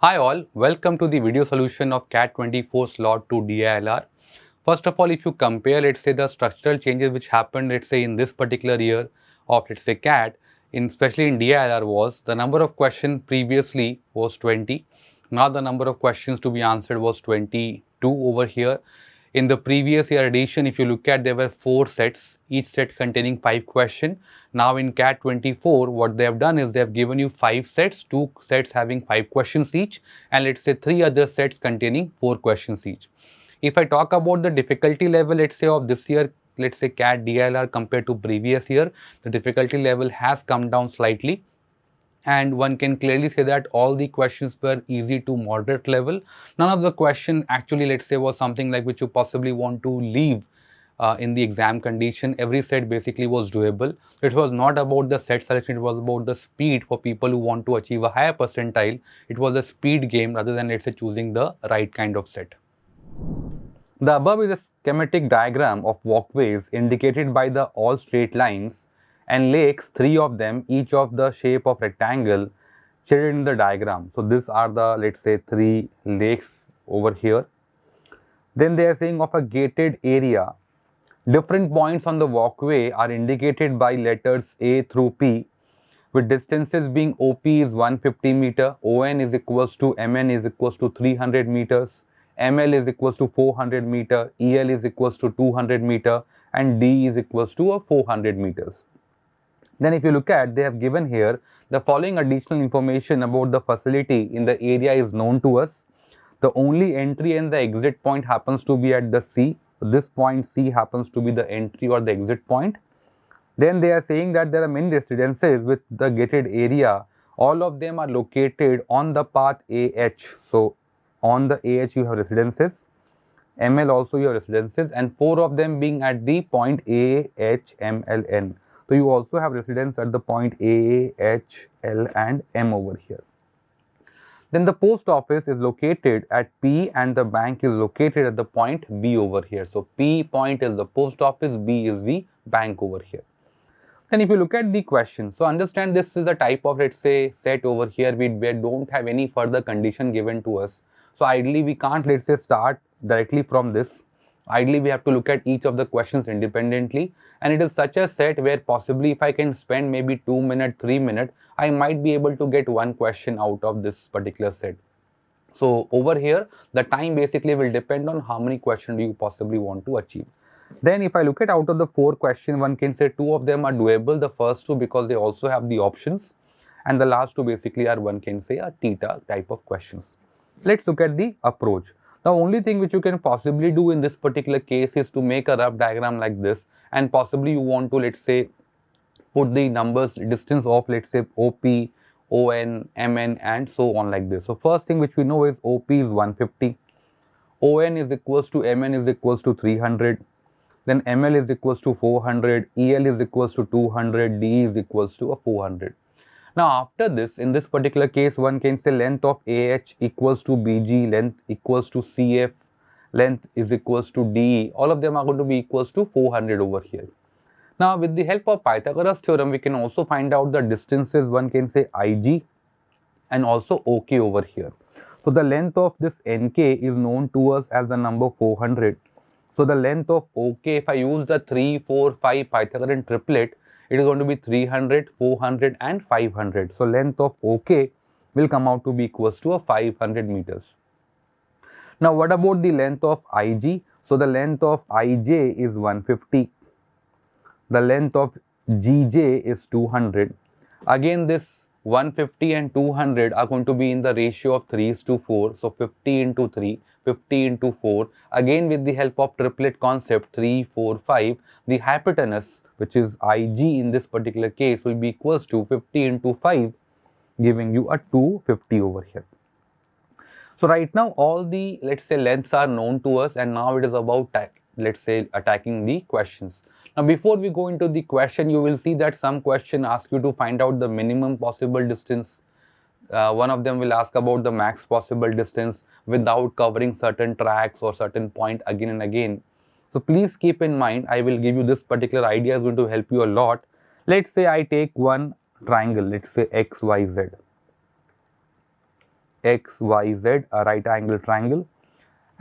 Hi all, welcome to the video solution of CAT 24 slot to DILR. First of all, if you compare, let's say the structural changes which happened, let's say in this particular year of, let's say CAT, especially in DILR, was the number of questions previously was 20. Now the number of questions to be answered was 22 over here. In the previous year edition, if you look at, there were 4 sets, each set containing 5 questions. Now in CAT 24, what they have done is they have given you 5 sets, 2 sets having 5 questions each, and let's say 3 other sets containing 4 questions each. If I talk about the difficulty level, let's say of this year, let's say CAT DLR compared to previous year, the difficulty level has come down slightly. And one can clearly say that all the questions were easy to moderate level. None of the question actually, let's say, was something like which you possibly want to leave in the exam condition. Every set basically was doable. It was not about the set selection, it was about the speed for people who want to achieve a higher percentile. It was a speed game rather than, let's say, choosing the right kind of set. The above is a schematic diagram of walkways indicated by the all straight lines and lakes, 3 of them, each of the shape of rectangle, shaded in the diagram. So these are the, let's say, 3 lakes over here. Then they are saying of a gated area. Different points on the walkway are indicated by letters A through P, with distances being OP is 150 meter, ON is equals to MN is equals to 300 meters, ML is equals to 400 meter, EL is equals to 200 meter, and D is equals to 400 meters. Then if you look at, they have given here the following additional information about the facility in the area is known to us. The only entry and the exit point happens to be at the C. This point C happens to be the entry or the exit point. Then they are saying that there are many residences with the gated area. All of them are located on the path AH. So on the AH you have residences. ML also you have residences, and 4 of them being at the point AHMLN. So you also have residence at the point A, H, L and M over here. Then the post office is located at P and the bank is located at the point B over here. So P point is the post office, B is the bank over here. Then if you look at the question, so understand this is a type of, let's say, set over here. We don't have any further condition given to us. So ideally we can't, let's say, start directly from this. Ideally we have to look at each of the questions independently, and it is such a set where possibly if I can spend maybe 2 minutes, 3 minutes, I might be able to get one question out of this particular set. So over here the time basically will depend on how many questions do you possibly want to achieve. Then if I look at out of the 4 questions, one can say 2 of them are doable, the first 2 because they also have the options, and the last 2 basically are, one can say, a theta type of questions. Let's look at the approach. The only thing which you can possibly do in this particular case is to make a rough diagram like this, and possibly you want to, let's say, put the numbers distance of, let's say, OP, ON, MN and so on like this. So first thing which we know is OP is 150, ON is equals to MN is equals to 300, then ML is equals to 400, EL is equals to 200, D is equals to 400. Now after this, in this particular case, one can say length of AH equals to BG, length equals to CF, length is equals to DE. All of them are going to be equals to 400 over here. Now with the help of Pythagoras theorem, we can also find out the distances, one can say IG and also OK over here. So the length of this NK is known to us as the number 400. So the length of OK, if I use the 3, 4, 5 Pythagorean triplet, it is going to be 300, 400 and 500. So length of OK will come out to be equals to 500 meters. Now what about the length of IG? So the length of IJ is 150. The length of GJ is 200. Again this 150 and 200 are going to be in the ratio of 3:4. So 50 into 3, 50 into 4. Again with the help of triplet concept 3, 4, 5, the hypotenuse, which is IG in this particular case, will be equals to 50 into 5, giving you a 250 over here. So right now all the, let's say, lengths are known to us, and now it is about, let's say, attacking the questions. Now before we go into the question, you will see that some question asks you to find out the minimum possible distance. One of them will ask about the max possible distance without covering certain tracks or certain point again and again. So please keep in mind, I will give you this particular idea is going to help you a lot. Let's say I take one triangle, let's say XYZ. x, y, z, a right angle triangle.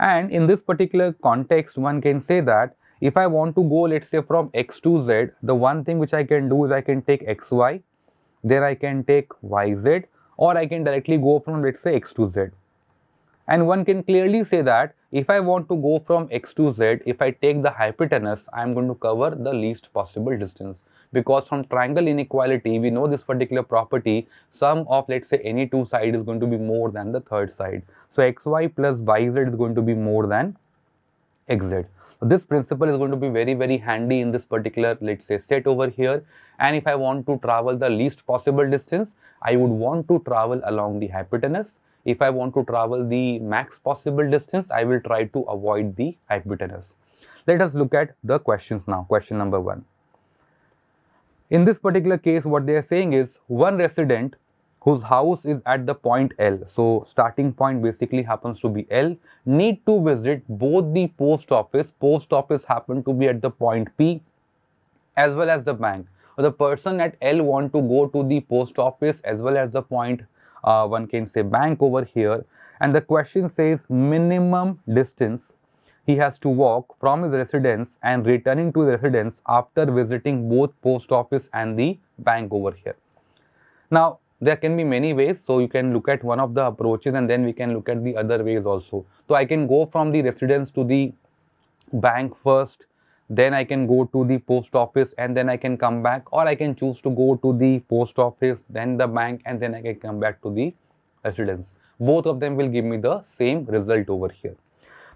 And in this particular context, one can say that if I want to go, let's say, from x to z, the one thing which I can do is I can take xy, then I can take yz, or I can directly go from, let's say, x to z. And one can clearly say that if I want to go from x to z, if I take the hypotenuse, I am going to cover the least possible distance. Because from triangle inequality, we know this particular property, sum of, let's say, any two sides is going to be more than the third side. So xy plus yz is going to be more than xz. So this principle is going to be very, very handy in this particular, let's say, set over here. And if I want to travel the least possible distance, I would want to travel along the hypotenuse. If I want to travel the max possible distance, I will try to avoid the hypotenuse. Let us look at the questions now. Question number 1. In this particular case, what they are saying is one resident whose house is at the point L, so starting point basically happens to be L, need to visit both the post office. Post office happen to be at the point P, as well as the bank. So the person at L want to go to the post office as well as the point, one can say, bank over here. And the question says minimum distance he has to walk from his residence and returning to his residence after visiting both post office and the bank over here. Now, there can be many ways, so you can look at one of the approaches and then we can look at the other ways also. So I can go from the residence to the bank first, then I can go to the post office and then I can come back, or I can choose to go to the post office, then the bank, and then I can come back to the residence. Both of them will give me the same result over here.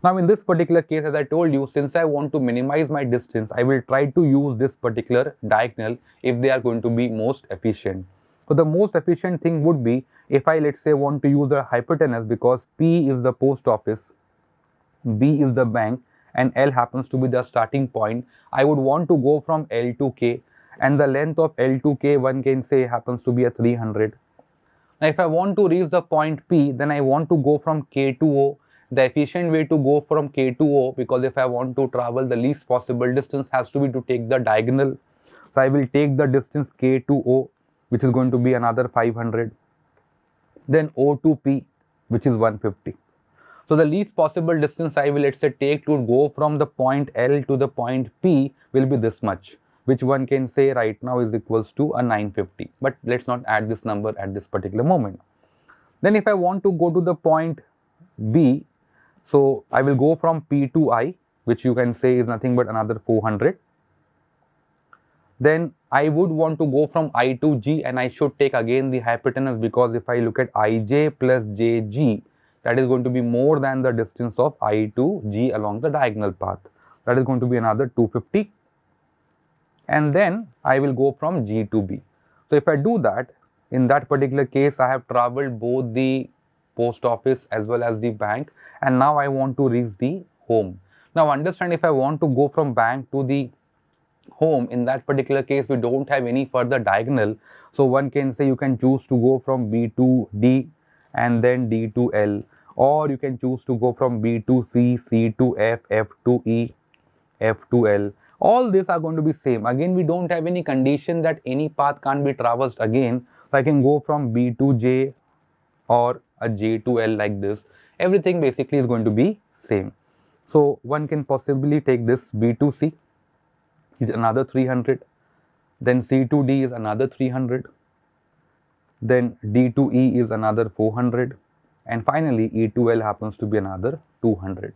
Now in this particular case, as I told you, since I want to minimize my distance, I will try to use this particular diagonal if they are going to be most efficient. So the most efficient thing would be if I, let's say, want to use the hypotenuse, because P is the post office, B is the bank, and L happens to be the starting point. I would want to go from L to K, and the length of L to K, one can say, happens to be a 300. Now if I want to reach the point P, then I want to go from K to O. The efficient way to go from K to O, because if I want to travel the least possible distance, has to be to take the diagonal. So I will take the distance K to O, which is going to be another 500. Then O to P, which is 150. So the least possible distance I will, let's say, take to go from the point L to the point P will be this much, which one can say right now is equals to a 950. But let's not add this number at this particular moment. Then if I want to go to the point B, so I will go from P to I, which you can say is nothing but another 400. Then I would want to go from I to G, and I should take again the hypotenuse, because if I look at IJ plus JG, that is going to be more than the distance of I to G along the diagonal path. That is going to be another 250. And then I will go from G to B. So if I do that, in that particular case, I have traveled both the post office as well as the bank, and now I want to reach the home. Now understand, if I want to go from bank to the home, in that particular case we don't have any further diagonal, so one can say you can choose to go from B to D and then D to L, or you can choose to go from B to C, C to F, F to E, F to L. All these are going to be same. Again, we don't have any condition that any path can't be traversed again, so I can go from B to J or a J to L like this. Everything basically is going to be same. So one can possibly take this B to C is another 300, then C to D is another 300, then D to E is another 400, and finally E to L happens to be another 200.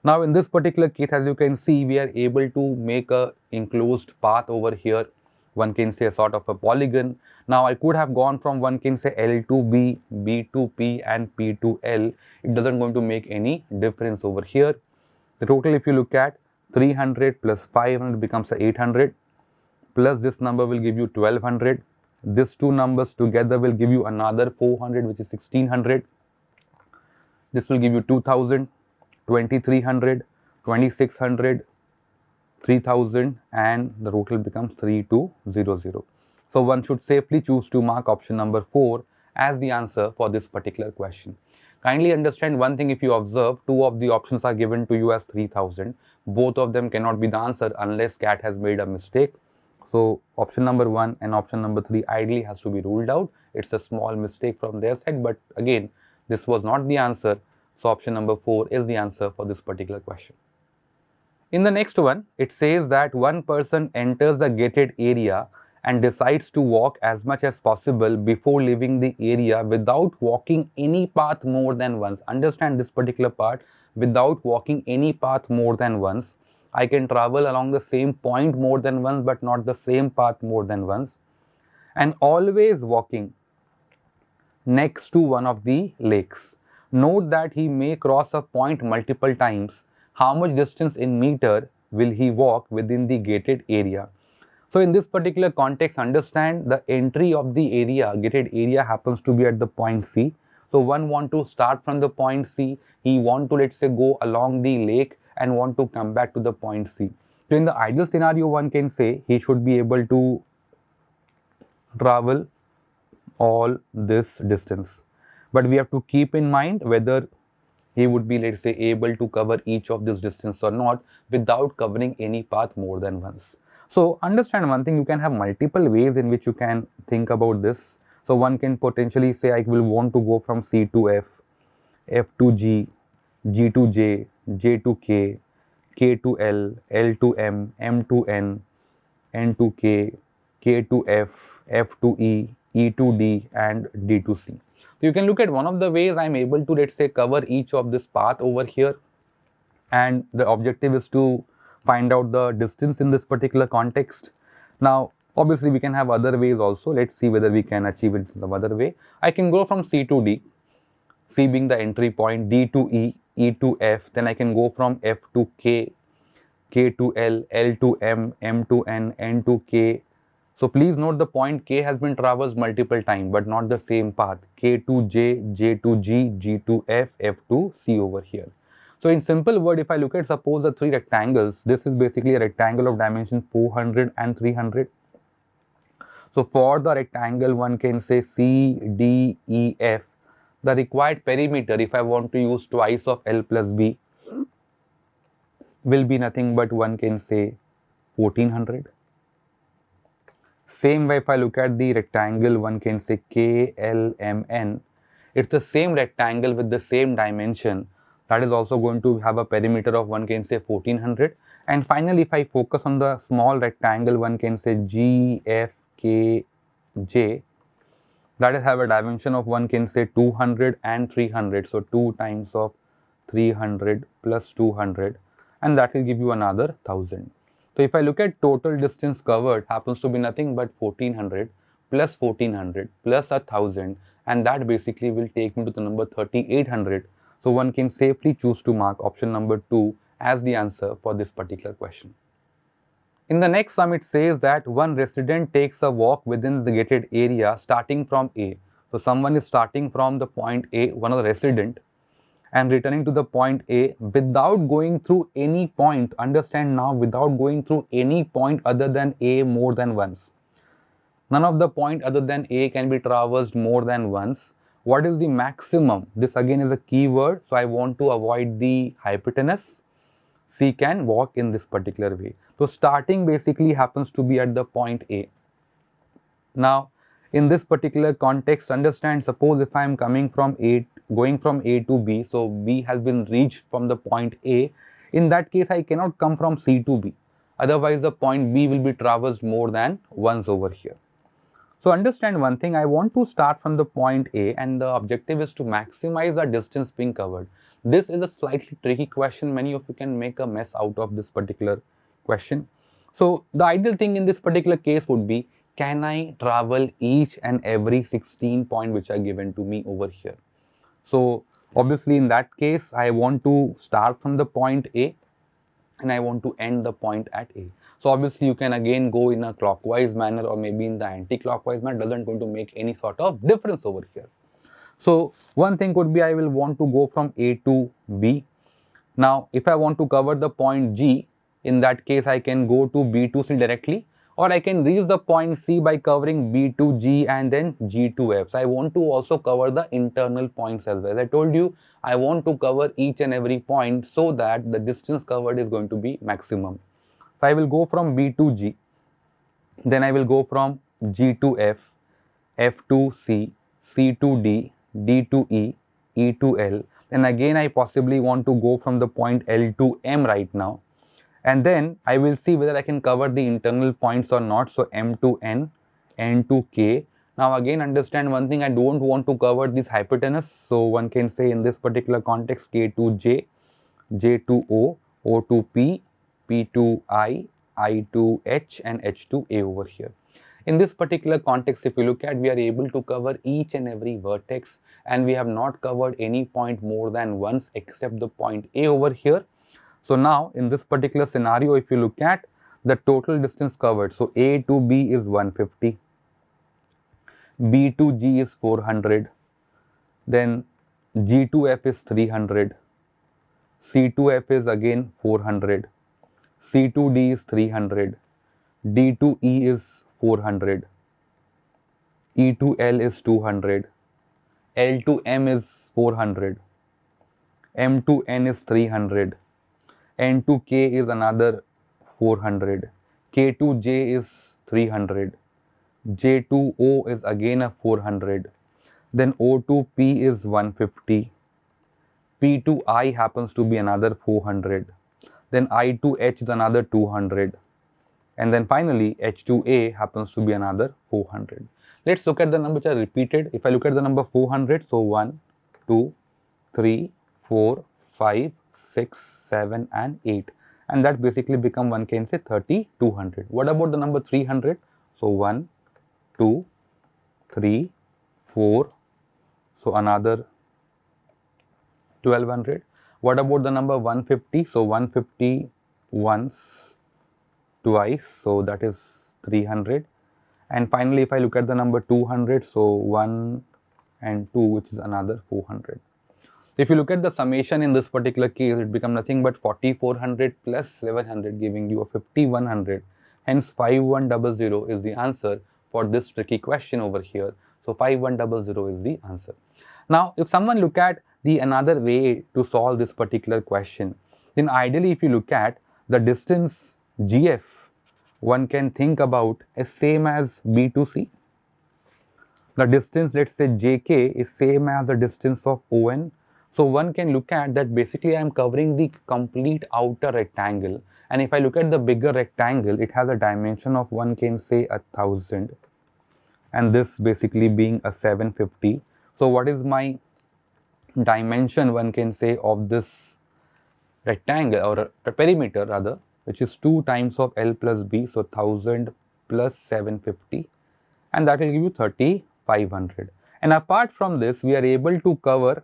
Now in this particular case, as you can see, we are able to make a enclosed path over here. One can say a sort of a polygon. Now I could have gone from, one can say, L to B, B to P, and P to L. It doesn't going to make any difference over here. The total, if you look at 300 plus 500 becomes 800, plus this number will give you 1200. These two numbers together will give you another 400, which is 1600. This will give you 2000, 2300, 2600, 3000, and the total becomes 3200. So one should safely choose to mark option number 4 as the answer for this particular question. Kindly understand one thing, if you observe, two of the options are given to you as 3000. Both of them cannot be the answer unless CAT has made a mistake. So option number 1 and option number 3 ideally has to be ruled out. It's a small mistake from their side, but again, This was not the answer. So option number 4 is the answer for this particular question. In the next one, it says that one person enters the gated area and decides to walk as much as possible before leaving the area without walking any path more than once. Understand this particular part. Without walking any path more than once. I can travel along the same point more than once, but not the same path more than once. And always walking next to one of the lakes. Note that he may cross a point multiple times. How much distance in meter will he walk within the gated area? So in this particular context, understand the entry of the area, gated area happens to be at the point C. So one want to start from the point C, he want to, let's say, go along the lake and want to come back to the point C. So in the ideal scenario, one can say he should be able to travel all this distance. But we have to keep in mind whether he would be, let's say, able to cover each of this distance or not without covering any path more than once. So understand one thing, you can have multiple ways in which you can think about this. So one can potentially say I will want to go from C to F, F to G, G to J, J to K, K to L, L to M, M to N, N to K, K to F, F to E, E to D and D to C. So you can look at one of the ways I am able to, let's say, cover each of this path over here, and the objective is to find out the distance in this particular context. Now obviously we can have other ways also. Let's see whether we can achieve it in some other way. I can go from C to D, C being the entry point, D to E, E to F, then I can go from F to K, K to L, L to M, M to N, N to K. So please note the point K has been traversed multiple times but not the same path. K to J, J to G, G to F, F to C over here. So in simple word, if I look at suppose the three rectangles, this is basically a rectangle of dimension 400 and 300. So for the rectangle, one can say C, D, E, F. The required perimeter, if I want to use twice of L plus B, will be nothing but one can say 1400. Same way if I look at the rectangle, one can say K, L, M, N. It's the same rectangle with the same dimension. That is also going to have a perimeter of one can say 1400. And finally, if I focus on the small rectangle, one can say G, F, K, J. That is have a dimension of one can say 200 and 300. So 2 times of 300 plus 200, and that will give you another 1000. So if I look at total distance covered happens to be nothing but 1400 plus 1400 plus 1000, and that basically will take me to the number 3800. So one can safely choose to mark option number 2 as the answer for this particular question. In the next sum, it says that one resident takes a walk within the gated area starting from A. So someone is starting from the point A, one of the resident, and returning to the point A without going through any point. Understand now, without going through any point other than A more than once. None of the point other than A can be traversed more than once. What is the maximum? This again is a key word. So I want to avoid the hypotenuse. C can walk in this particular way. So starting basically happens to be at the point A. Now in this particular context, understand, suppose if I am coming from A, going from A to B, so B has been reached from the point A. In that case, I cannot come from C to B. Otherwise, the point B will be traversed more than once over here. So understand one thing, I want to start from the point A and the objective is to maximize the distance being covered. This is a slightly tricky question. Many of you can make a mess out of this particular question. So the ideal thing in this particular case would be, can I travel each and every 16 points which are given to me over here? So obviously in that case, I want to start from the point A and I want to end the point at A. So obviously you can again go in a clockwise manner or maybe in the anti-clockwise manner, doesn't going to make any sort of difference over here. So one thing could be I will want to go from A to B. Now if I want to cover the point G, in that case I can go to B to C directly, or I can reach the point C by covering B to G and then G to F. So I want to also cover the internal points as well. As I told you, I want to cover each and every point so that the distance covered is going to be maximum. So I will go from B to G, then I will go from G to F, F to C, C to D, D to E, E to L, then again I possibly want to go from the point L to M right now, and then I will see whether I can cover the internal points or not. So M to N, N to K. Now again understand one thing, I don't want to cover this hypotenuse, so one can say in this particular context K to J, J to O, O to P, P to I to H, and H to A over here. In this particular context, if you look at, we are able to cover each and every vertex, and we have not covered any point more than once except the point A over here. So now in this particular scenario, if you look at the total distance covered, so A to B is 150, B to G is 400, then G to F is 300, C to F is again 400, C to D is 300, D to E is 400, E to L is 200, L to M is 400, M to N is 300, N to K is another 400, K to J is 300, J to O is again a 400, then O to P is 150, P to I happens to be another 400, then I to H is another 200, and then finally H to A happens to be another 400. Let's look at the numbers which are repeated. If I look at the number 400, so 1, 2, 3, 4, 5, 6, 7 and 8, and that basically become, one can say, 3200. What about the number 300? So 1, 2, 3, 4, so another 1200. What about the number 150? So 150 once, twice, so that is 300. And finally, if I look at the number 200, so 1 and 2, which is another 400. If you look at the summation in this particular case, it becomes nothing but 4400 plus 700, giving you a 5100. Hence 5100 is the answer for this tricky question over here. So 5100 is the answer. Now if someone look at the another way to solve this particular question, then ideally if you look at the distance GF, one can think about as same as B to C. The distance, let's say JK, is same as the distance of ON. So one can look at that basically I am covering the complete outer rectangle, and if I look at the bigger rectangle, it has a dimension of, one can say, 1000, and this basically being a 750. So what is my dimension, one can say, of this rectangle or a perimeter rather, which is 2 times of L plus B, so 1000 plus 750, and that will give you 3500. And apart from this, we are able to cover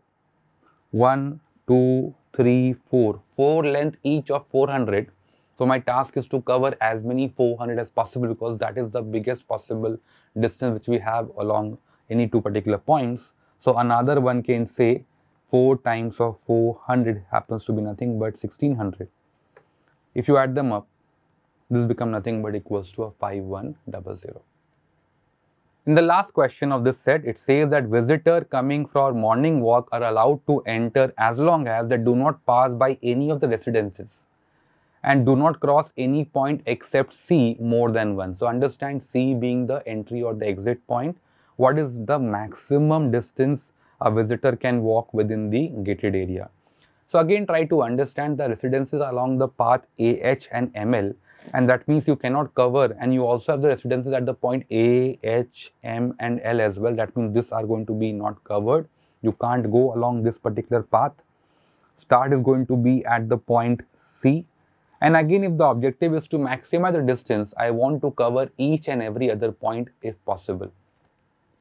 1, 2, 3, 4 length each of 400. So my task is to cover as many 400 as possible, because that is the biggest possible distance which we have along any two particular points. So another, one can say, 4 times of 400 happens to be nothing but 1600. If you add them up, this becomes nothing but equals to a 5100. In the last question of this set, it says that visitor coming for morning walk are allowed to enter as long as they do not pass by any of the residences and do not cross any point except C more than once. So understand, C being the entry or the exit point. What is the maximum distance a visitor can walk within the gated area? So again, try to understand the residences along the path AH and ML, and that means you cannot cover, and you also have the residences at the point A, H, M and L as well. That means these are going to be not covered. You can't go along this particular path. Start is going to be at the point C. And again, if the objective is to maximize the distance, I want to cover each and every other point if possible.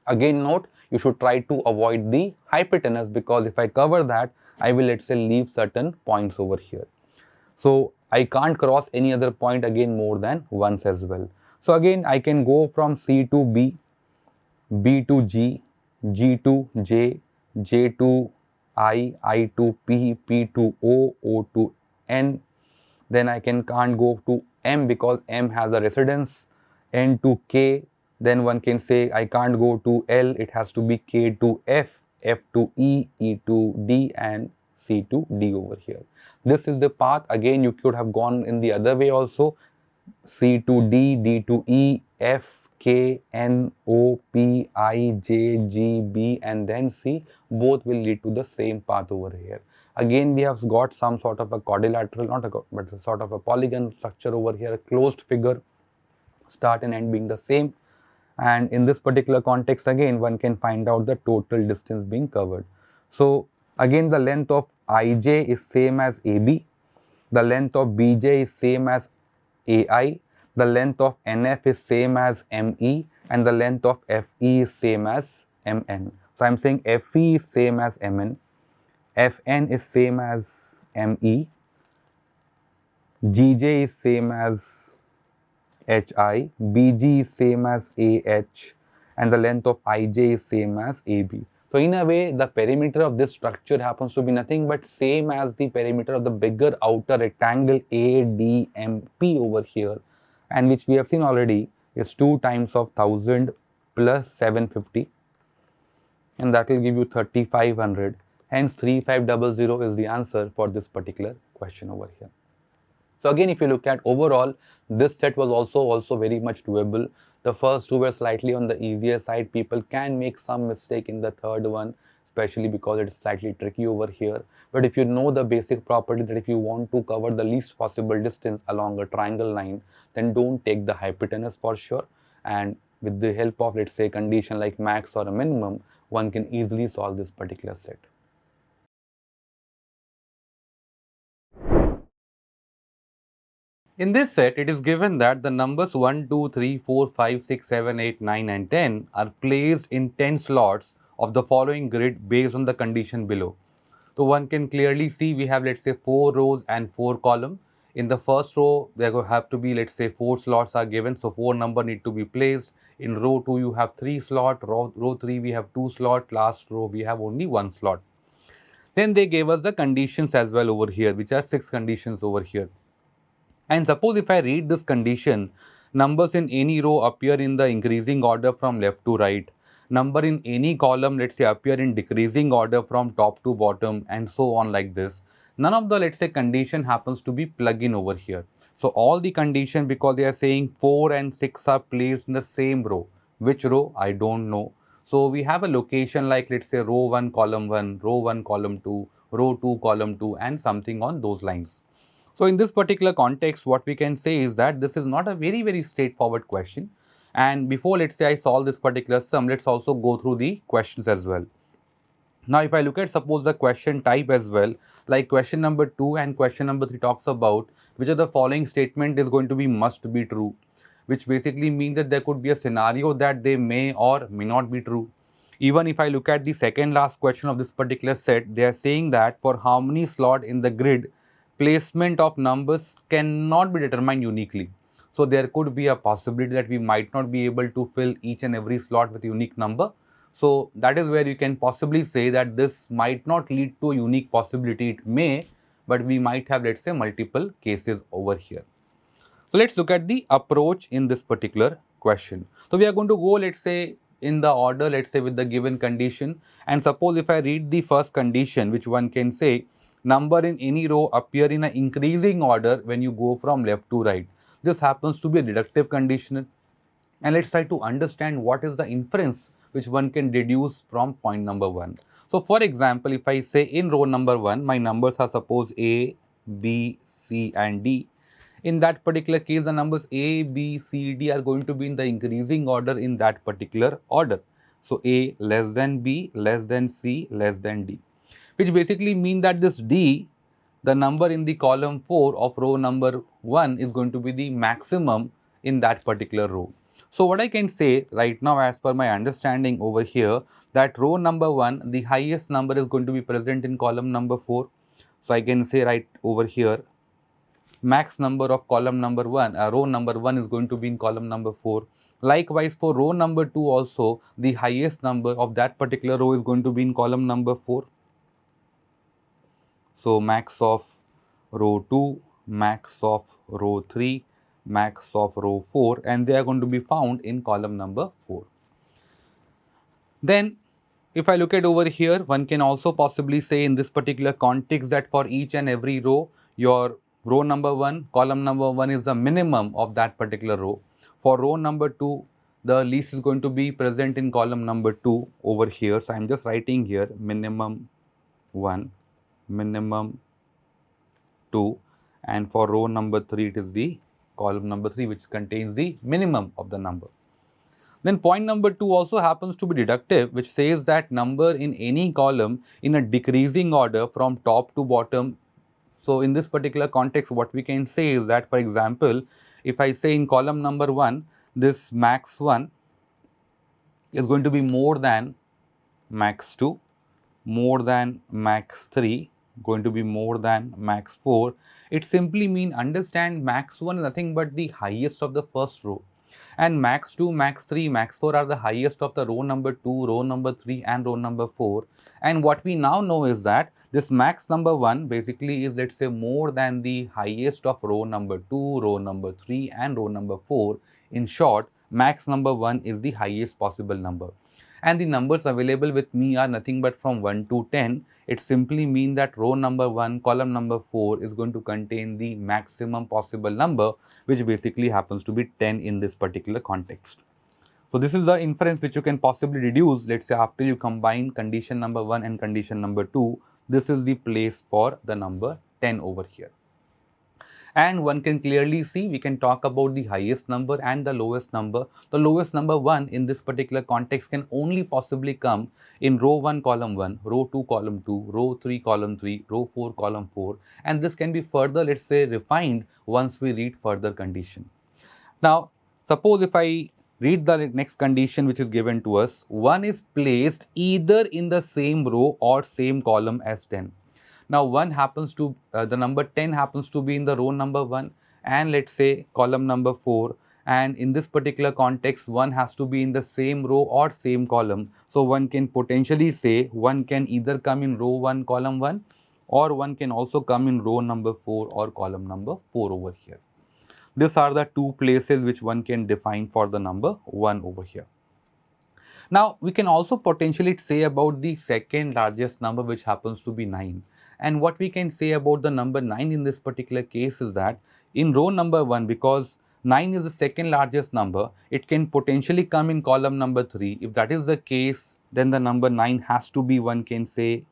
Again, note, you should try to avoid the hypotenuse, because if I cover that, I will, let's say, leave certain points over here. So I can't cross any other point again more than once as well. So again, I can go from C to B, B to G, G to J, J to I to P, P to O, O to N. Then I can't go to M because M has a residence, N to K. Then one can say I can't go to L, it has to be K to F, F to E, E to D and C to D over here. This is the path. Again, you could have gone in the other way also, C to D, D to E, F, K, N, O, P, I, J, G, B and then C, both will lead to the same path over here. Again, we have got some sort of a quadrilateral, but a sort of a polygon structure over here, a closed figure, start and end being the same. And in this particular context, again, one can find out the total distance being covered. So again, the length of IJ is same as AB, the length of BJ is same as AI, the length of NF is same as ME, and the length of FE is same as MN. So I'm saying FE is same as MN, FN is same as ME, GJ is same as HI, BG is same as AH, and the length of IJ is same as AB. So in a way, the perimeter of this structure happens to be nothing but same as the perimeter of the bigger outer rectangle ADMP over here, and which we have seen already is 2 times of 1000 plus 750, and that will give you 3500. Hence 3500 is the answer for this particular question over here. So again, if you look at overall, this set was also very much doable. The first two were slightly on the easier side. People can make some mistake in the third one, especially because it's slightly tricky over here. But if you know the basic property that if you want to cover the least possible distance along a triangle line, then don't take the hypotenuse for sure. And with the help of, let's say, condition like max or a minimum, one can easily solve this particular set. In this set, it is given that the numbers 1, 2, 3, 4, 5, 6, 7, 8, 9 and 10 are placed in 10 slots of the following grid based on the condition below. So one can clearly see we have, let's say, 4 rows and 4 columns. In the first row, there will have to be, let's say, 4 slots are given. So 4 number need to be placed. In row 2, you have 3 slots. Row 3, we have 2 slots. Last row, we have only 1 slot. Then they gave us the conditions as well over here, which are 6 conditions over here. And suppose if I read this condition, numbers in any row appear in the increasing order from left to right. Number in any column, let's say, appear in decreasing order from top to bottom and so on like this. None of the, let's say, condition happens to be plug-in over here. So all the condition, because they are saying 4 and 6 are placed in the same row. Which row? I don't know. So we have a location like, let's say, row 1, column 1, row 1, column 2, row 2, column 2 and something on those lines. So in this particular context, what we can say is that this is not a very straightforward question. And before, let's say, I solve this particular sum, let's also go through the questions as well. Now, if I look at, suppose, the question type as well, like question number 2 and question number 3 talks about which of the following statement is going to be must be true, which basically means that there could be a scenario that they may or may not be true. Even if I look at the second last question of this particular set, they are saying that for how many slot in the grid, placement of numbers cannot be determined uniquely. So there could be a possibility that we might not be able to fill each and every slot with a unique number. So that is where you can possibly say that this might not lead to a unique possibility. It may, but we might have, let's say, multiple cases over here. So let's look at the approach in this particular question. So we are going to go, let's say, in the order, let's say, with the given condition. And suppose if I read the first condition, which one can say, number in any row appear in an increasing order when you go from left to right. This happens to be a deductive condition. And let's try to understand what is the inference which one can deduce from point number 1. So for example, if I say in row number 1, my numbers are suppose A, B, C and D. In that particular case, the numbers A, B, C, D are going to be in the increasing order in that particular order. So A less than B, less than C, less than D, which basically mean that this D, the number in the column 4 of row number 1 is going to be the maximum in that particular row. So what I can say right now, as per my understanding over here, that row number 1, the highest number is going to be present in column number 4. So I can say right over here, max number of column number 1, row number 1 is going to be in column number 4. Likewise, for row number 2 also, the highest number of that particular row is going to be in column number 4. So max of row 2, max of row 3, max of row 4, and they are going to be found in column number 4. Then if I look at over here, one can also possibly say in this particular context that for each and every row, your row number 1, column number 1 is the minimum of that particular row. For row number 2, the least is going to be present in column number 2 over here. So I am just writing here minimum 1, minimum 2, and for row number 3 it is the column number 3 which contains the minimum of the number. Then point number 2 also happens to be deductive, which says that number in any column in a decreasing order from top to bottom. So in this particular context, what we can say is that, for example, if I say in column number 1, this max 1 is going to be more than max 2, more than max 3, going to be more than max 4. It simply means, understand, max 1 is nothing but the highest of the first row, and max 2, max 3, max 4 are the highest of the row number 2, row number 3 and row number 4. And what we now know is that this max number 1 basically is, let's say, more than the highest of row number 2, row number 3 and row number 4. In short, max number 1 is the highest possible number. And the numbers available with me are nothing but from 1 to 10. It simply means that row number 1, column number 4 is going to contain the maximum possible number, which basically happens to be 10 in this particular context. So this is the inference which you can possibly deduce, let's say, after you combine condition number 1 and condition number 2. This is the place for the number 10 over here. And one can clearly see, we can talk about the highest number and the lowest number. The lowest number 1 in this particular context can only possibly come in row 1 column 1, row 2 column 2, row 3 column 3, row 4 column 4, and this can be further, let's say, refined once we read further condition. Now suppose if I read the next condition which is given to us, 1 is placed either in the same row or same column as 10. Now 1 happens to, the number 10 happens to be in the row number 1 and let's say column number 4, and in this particular context 1 has to be in the same row or same column. So one can potentially say 1 can either come in row 1 column 1, or 1 can also come in row number 4 or column number 4 over here. These are the two places which one can define for the number 1 over here. Now we can also potentially say about the second largest number, which happens to be 9. And what we can say about the number 9 in this particular case is that in row number 1, because 9 is the second largest number, it can potentially come in column number 3. If that is the case, then the number 9 has to be, one can say,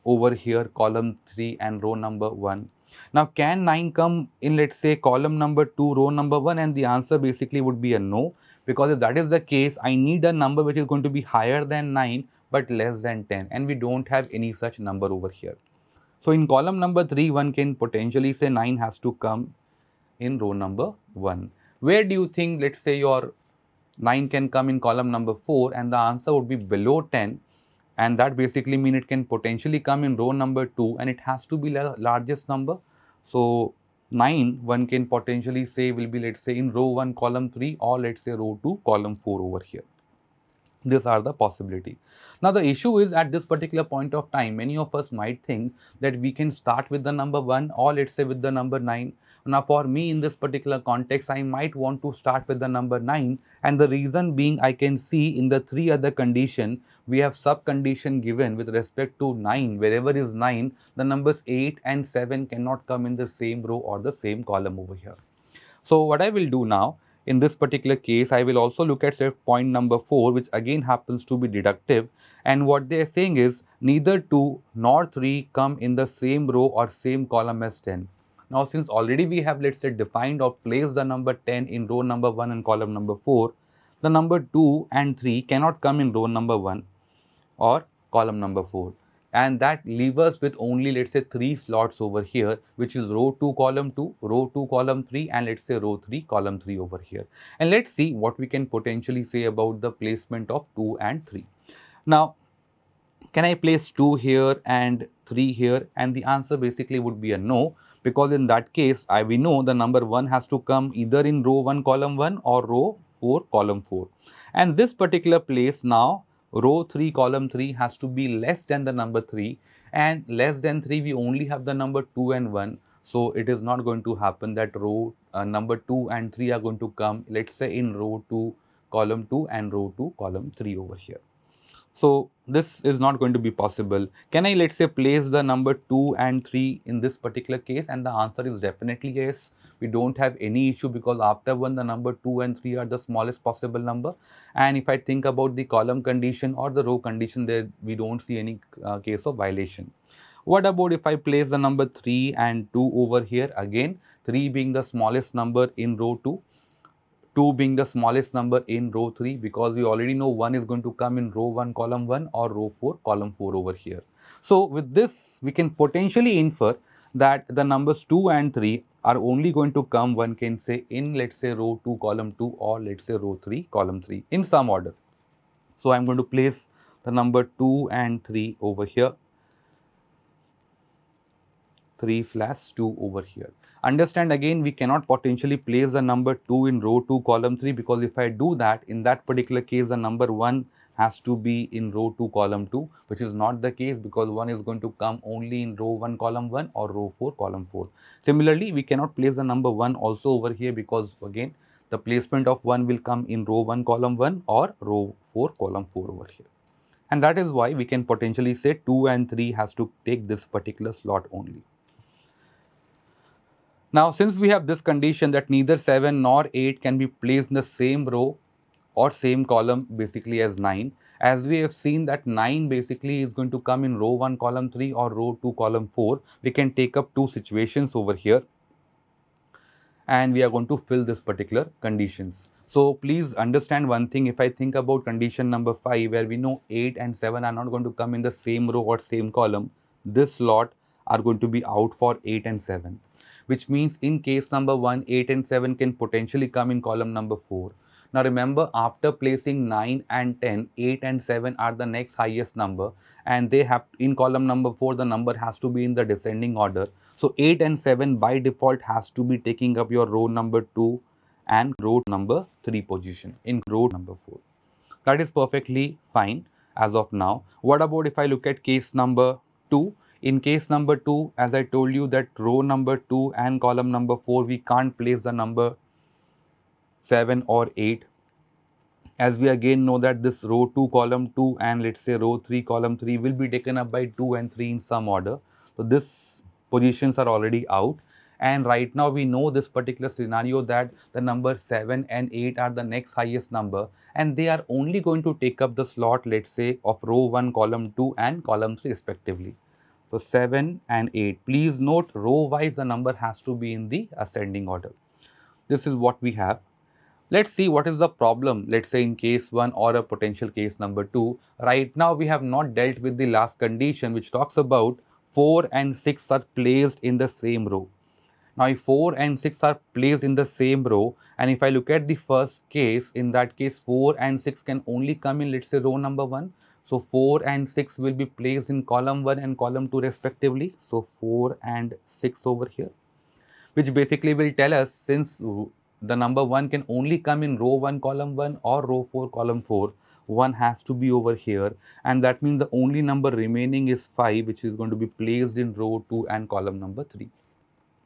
over here column 3 and row number 1. Now can 9 come in, let's say, column number 2, row number 1? And the answer basically would be a no, because if that is the case, I need a number which is going to be higher than 9 but less than 10, and we don't have any such number over here. So in column number 3, one can potentially say 9 has to come in row number 1. Where do you think, let's say, your 9 can come in column number 4? And the answer would be below 10, and that basically means it can potentially come in row number 2, and it has to be the largest number. So 9, one can potentially say, will be, let's say, in row 1 column 3, or let's say row 2 column 4 over here. These are the possibility. Now the issue is, at this particular point of time, many of us might think that we can start with the number 1, or let's say with the number 9. Now for me, in this particular context, I might want to start with the number 9, and the reason being, I can see in the 3 other condition, we have sub condition given with respect to 9. Wherever is 9, the numbers 8 and 7 cannot come in the same row or the same column over here. So what I will do now, in this particular case, I will also look at, say, point number 4, which again happens to be deductive, and what they are saying is neither 2 nor 3 come in the same row or same column as 10. Now since already we have, let's say, defined or placed the number 10 in row number 1 and column number 4, the number 2 and 3 cannot come in row number 1 or column number 4, and that leaves us with only, let's say, 3 slots over here, which is row 2 column 2, row 2 column 3, and let's say row 3 column 3 over here. And let's see what we can potentially say about the placement of 2 and 3. Now can I place 2 here and 3 here? And the answer basically would be a no, because in that case, we know the number 1 has to come either in row 1 column 1 or row 4 column 4. And this particular place now, row 3 column 3 has to be less than the number 3, and less than 3 we only have the number 2 and 1. So it is not going to happen that row number 2 and 3 are going to come, let's say, in row 2 column 2 and row 2 column 3 over here. So this is not going to be possible. Can I, let's say, place the number 2 and 3 in this particular case? And the answer is definitely yes. We don't have any issue because after 1 the number 2 and 3 are the smallest possible number. And if I think about the column condition or the row condition, there we don't see any case of violation. What about if I place the number 3 and 2 over here? Again, 3 being the smallest number in row 2, 2 being the smallest number in row 3, because we already know 1 is going to come in row 1 column 1 or row 4 column 4 over here. So with this we can potentially infer that the numbers 2 and 3 are only going to come, one can say, in, let's say, row 2 column 2 or let's say row 3 column 3 in some order. So I'm going to place the number 2 and 3 over here, 3/2 over here. Understand, again, we cannot potentially place the number 2 in row 2 column 3, because if I do that, in that particular case the number 1 has to be in row 2 column 2, which is not the case because 1 is going to come only in row 1 column 1 or row 4 column 4. Similarly, we cannot place the number 1 also over here because again the placement of 1 will come in row 1 column 1 or row 4 column 4 over here. And that is why we can potentially say 2 and 3 has to take this particular slot only. Now, since we have this condition that neither 7 nor 8 can be placed in the same row or same column basically as 9, as we have seen that 9 basically is going to come in row 1 column 3 or row 2 column 4, we can take up two situations over here and we are going to fill this particular conditions. So please understand one thing, if I think about condition number 5 where we know 8 and 7 are not going to come in the same row or same column, this slot are going to be out for 8 and 7. Which means in case number 1, 8 and 7 can potentially come in column number 4. Now remember, after placing 9 and 10, 8 and 7 are the next highest number and they have in column number 4 the number has to be in the descending order. So 8 and 7 by default has to be taking up your row number 2 and row number 3 position in row number 4. That is perfectly fine as of now. What about if I look at case number 2? In case number 2, as I told you that row number 2 and column number 4, we can't place the number 7 or 8. As we again know that this row 2 column 2 and let's say row 3 column 3 will be taken up by 2 and 3 in some order. So this positions are already out. And right now we know this particular scenario that the number 7 and 8 are the next highest number and they are only going to take up the slot, let's say, of row 1 column 2 and column 3 respectively. So 7 and 8. Please note, row wise the number has to be in the ascending order. This is what we have. Let's see what is the problem, let's say in case 1 or a potential case number 2. Right now we have not dealt with the last condition which talks about 4 and 6 are placed in the same row. Now if 4 and 6 are placed in the same row, and if I look at the first case, in that case 4 and 6 can only come in, let's say, row number 1. So 4 and 6 will be placed in column 1 and column 2 respectively. So 4 and 6 over here, which basically will tell us since the number 1 can only come in row 1 column 1 or row 4 column 4, 1 has to be over here, and that means the only number remaining is 5, which is going to be placed in row 2 and column number 3.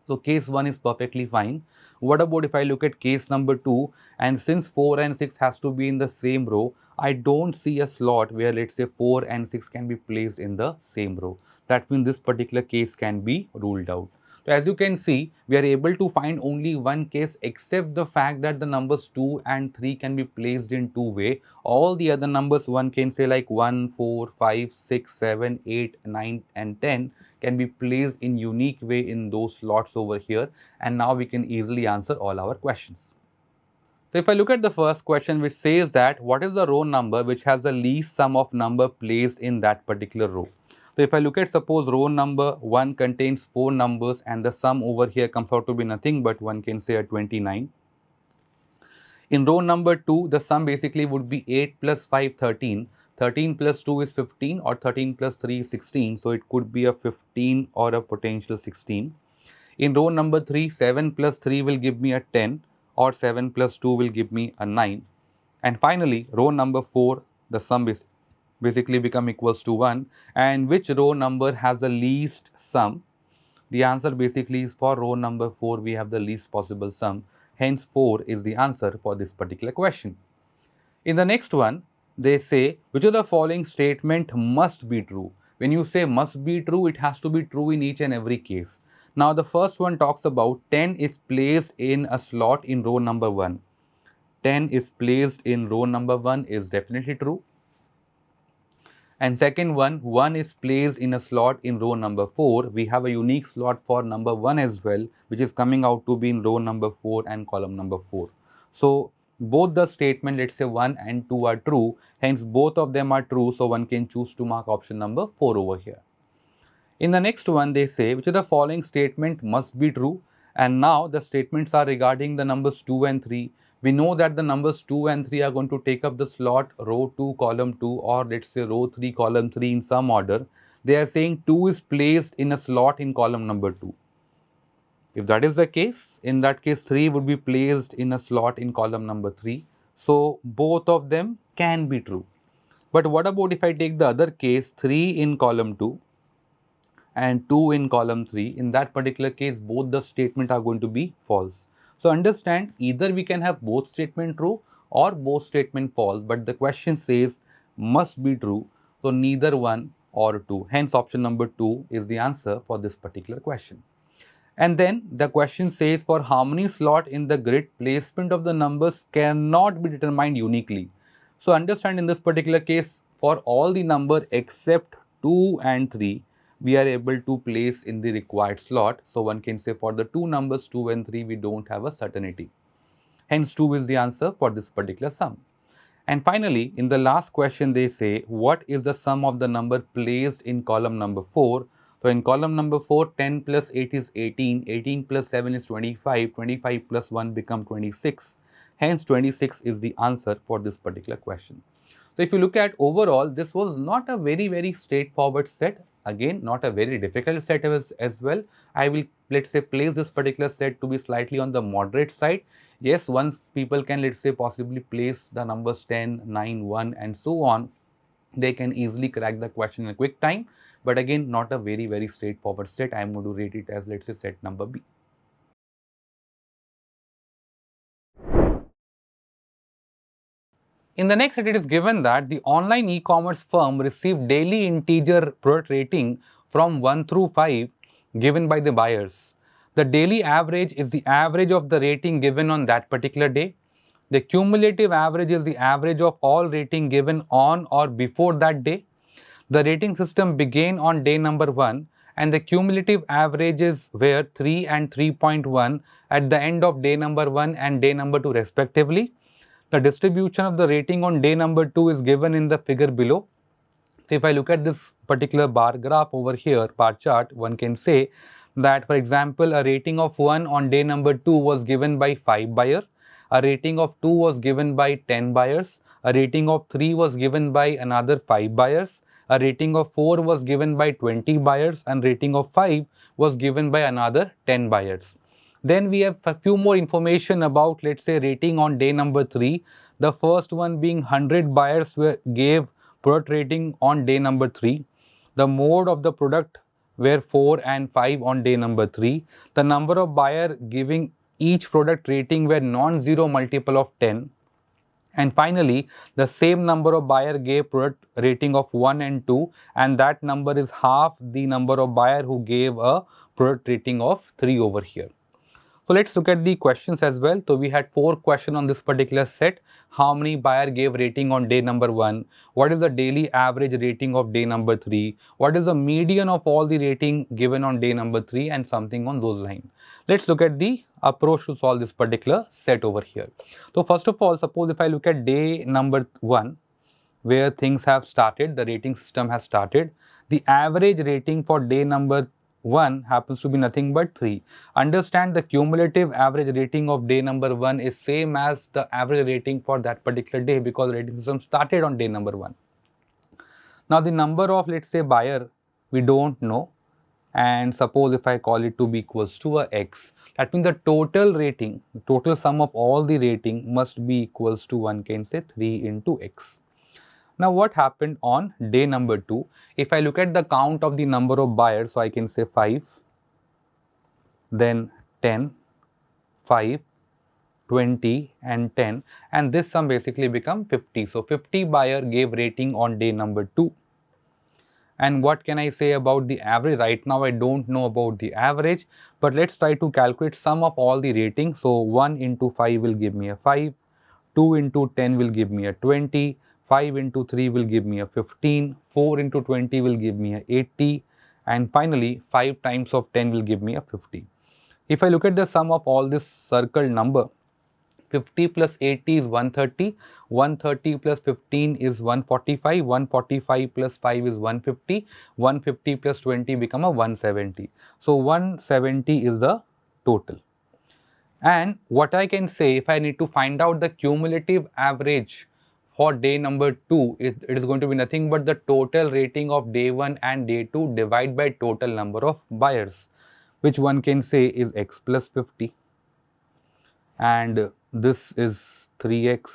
So case 1 is perfectly fine. What about if I look at case number 2, and since 4 and 6 has to be in the same row, I don't see a slot where, let's say, 4 and 6 can be placed in the same row. That means this particular case can be ruled out. So as you can see, we are able to find only one case except the fact that the numbers 2 and 3 can be placed in two way. All the other numbers, one can say, like 1, 4, 5, 6, 7, 8, 9 and 10 can be placed in unique way in those slots over here, and now we can easily answer all our questions. So if I look at the first question, which says that what is the row number which has the least sum of number placed in that particular row. So if I look at, suppose row number 1 contains 4 numbers and the sum over here comes out to be nothing but, one can say, a 29. In row number 2, the sum basically would be 8 plus 5, 13. 13 plus 2 is 15, or 13 plus 3 is 16. So it could be a 15 or a potential 16. In row number 3, 7 plus 3 will give me a 10, or 7 plus 2 will give me a 9. And finally, row number 4, the sum is basically become equals to 1. And which row number has the least sum? The answer basically is for row number 4, we have the least possible sum. Hence 4 is the answer for this particular question. In the next one, they say which of the following statement must be true. When you say must be true, it has to be true in each and every case. Now the first one talks about 10 is placed in a slot in row number 1. 10 is placed in row number 1 is definitely true. And second one, 1 is placed in a slot in row number 4. We have a unique slot for number 1 as well, which is coming out to be in row number 4 and column number 4. So both the statement, let's say 1 and 2 are true, hence both of them are true, so one can choose to mark option number 4 over here. In the next one, they say which of the following statement must be true, and now the statements are regarding the numbers 2 and 3. We know that the numbers 2 and 3 are going to take up the slot row 2 column 2, or let's say row 3 column 3 in some order. They are saying 2 is placed in a slot in column number 2. If that is the case, in that case 3 would be placed in a slot in column number 3. So both of them can be true. But what about if I take the other case, 3 in column 2 and 2 in column 3? In that particular case, both the statement are going to be false. So understand, either we can have both statement true or both statement false, but the question says must be true, so neither one or two. Hence option number 2 is the answer for this particular question. And then the question says for harmony slot in the grid, placement of the numbers cannot be determined uniquely. So understand, in this particular case, for all the number except 2 and 3, we are able to place in the required slot. So one can say for the two numbers 2 and 3, we don't have a certainty. Hence 2 is the answer for this particular sum. And finally, in the last question, they say what is the sum of the number placed in column number 4. So in column number 4, 10 plus 8 is 18, 18 plus 7 is 25, 25 plus 1 become 26. Hence 26 is the answer for this particular question. So if you look at overall, this was not a very straightforward set. Again, not a very difficult set as well. I will, let's say, place this particular set to be slightly on the moderate side. Yes, once people can, let's say, possibly place the numbers 10, 9, 1 and so on, they can easily crack the question in a quick time. But again, not a very straightforward set. I am going to rate it as, let's say, set number B. In the next set, it is given that the online e-commerce firm received daily integer product rating from 1 through 5 given by the buyers. The daily average is the average of the rating given on that particular day. The cumulative average is the average of all rating given on or before that day. The rating system began on day number 1 and the cumulative averages were 3 and 3.1 at the end of day number 1 and day number 2 respectively. The distribution of the rating on day number 2 is given in the figure below. So if I look at this particular bar graph over here, bar chart, one can say that, for example, a rating of 1 on day number 2 was given by 5 buyers, a rating of 2 was given by 10 buyers, a rating of 3 was given by another 5 buyers, a rating of 4 was given by 20 buyers, and rating of 5 was given by another 10 buyers. Then we have a few more information about, let's say, rating on day number 3. The first one being 100 buyers gave product rating on day number 3. The mode of the product were 4 and 5 on day number 3. The number of buyers giving each product rating were non-zero multiple of 10. And finally, the same number of buyer gave product rating of 1 and 2, and that number is half the number of buyer who gave a product rating of 3 over here. So let's look at the questions as well. So we had 4 questions on this particular set. How many buyer gave rating on day number 1? What is the daily average rating of day number 3? What is the median of all the rating given on day number 3, and something on those lines. Let's look at the approach to solve this particular set over here. So first of all, suppose if I look at day number 1, where things have started, the rating system has started. The average rating for day number 1 happens to be nothing but 3. Understand, the cumulative average rating of day number 1 is same as the average rating for that particular day, because the rating system started on day number 1. Now the number of, let's say, buyer, we don't know, and suppose if I call it to be equals to a x, that means the total rating, the total sum of all the rating must be equals to, one can say, 3 into x. Now what happened on day number 2? If I look at the count of the number of buyers, so I can say 5, then 10, 5, 20 and 10, and this sum basically become 50. So 50 buyer gave rating on day number 2. And what can I say about the average? Right now I don't know about the average, but let's try to calculate sum of all the ratings. So 1 into 5 will give me a 5, 2 into 10 will give me a 20, 5 into 3 will give me a 15, 4 into 20 will give me a 80, and finally 5 times of 10 will give me a 50. If I look at the sum of all this circled number, 50 plus 80 is 130, 130 plus 15 is 145, 145 plus 5 is 150, 150 plus 20 become a 170. So 170 is the total. And what I can say, if I need to find out the cumulative average for day number 2, it is going to be nothing but the total rating of day 1 and day 2 divided by total number of buyers, which one can say is x plus 50. And this is 3x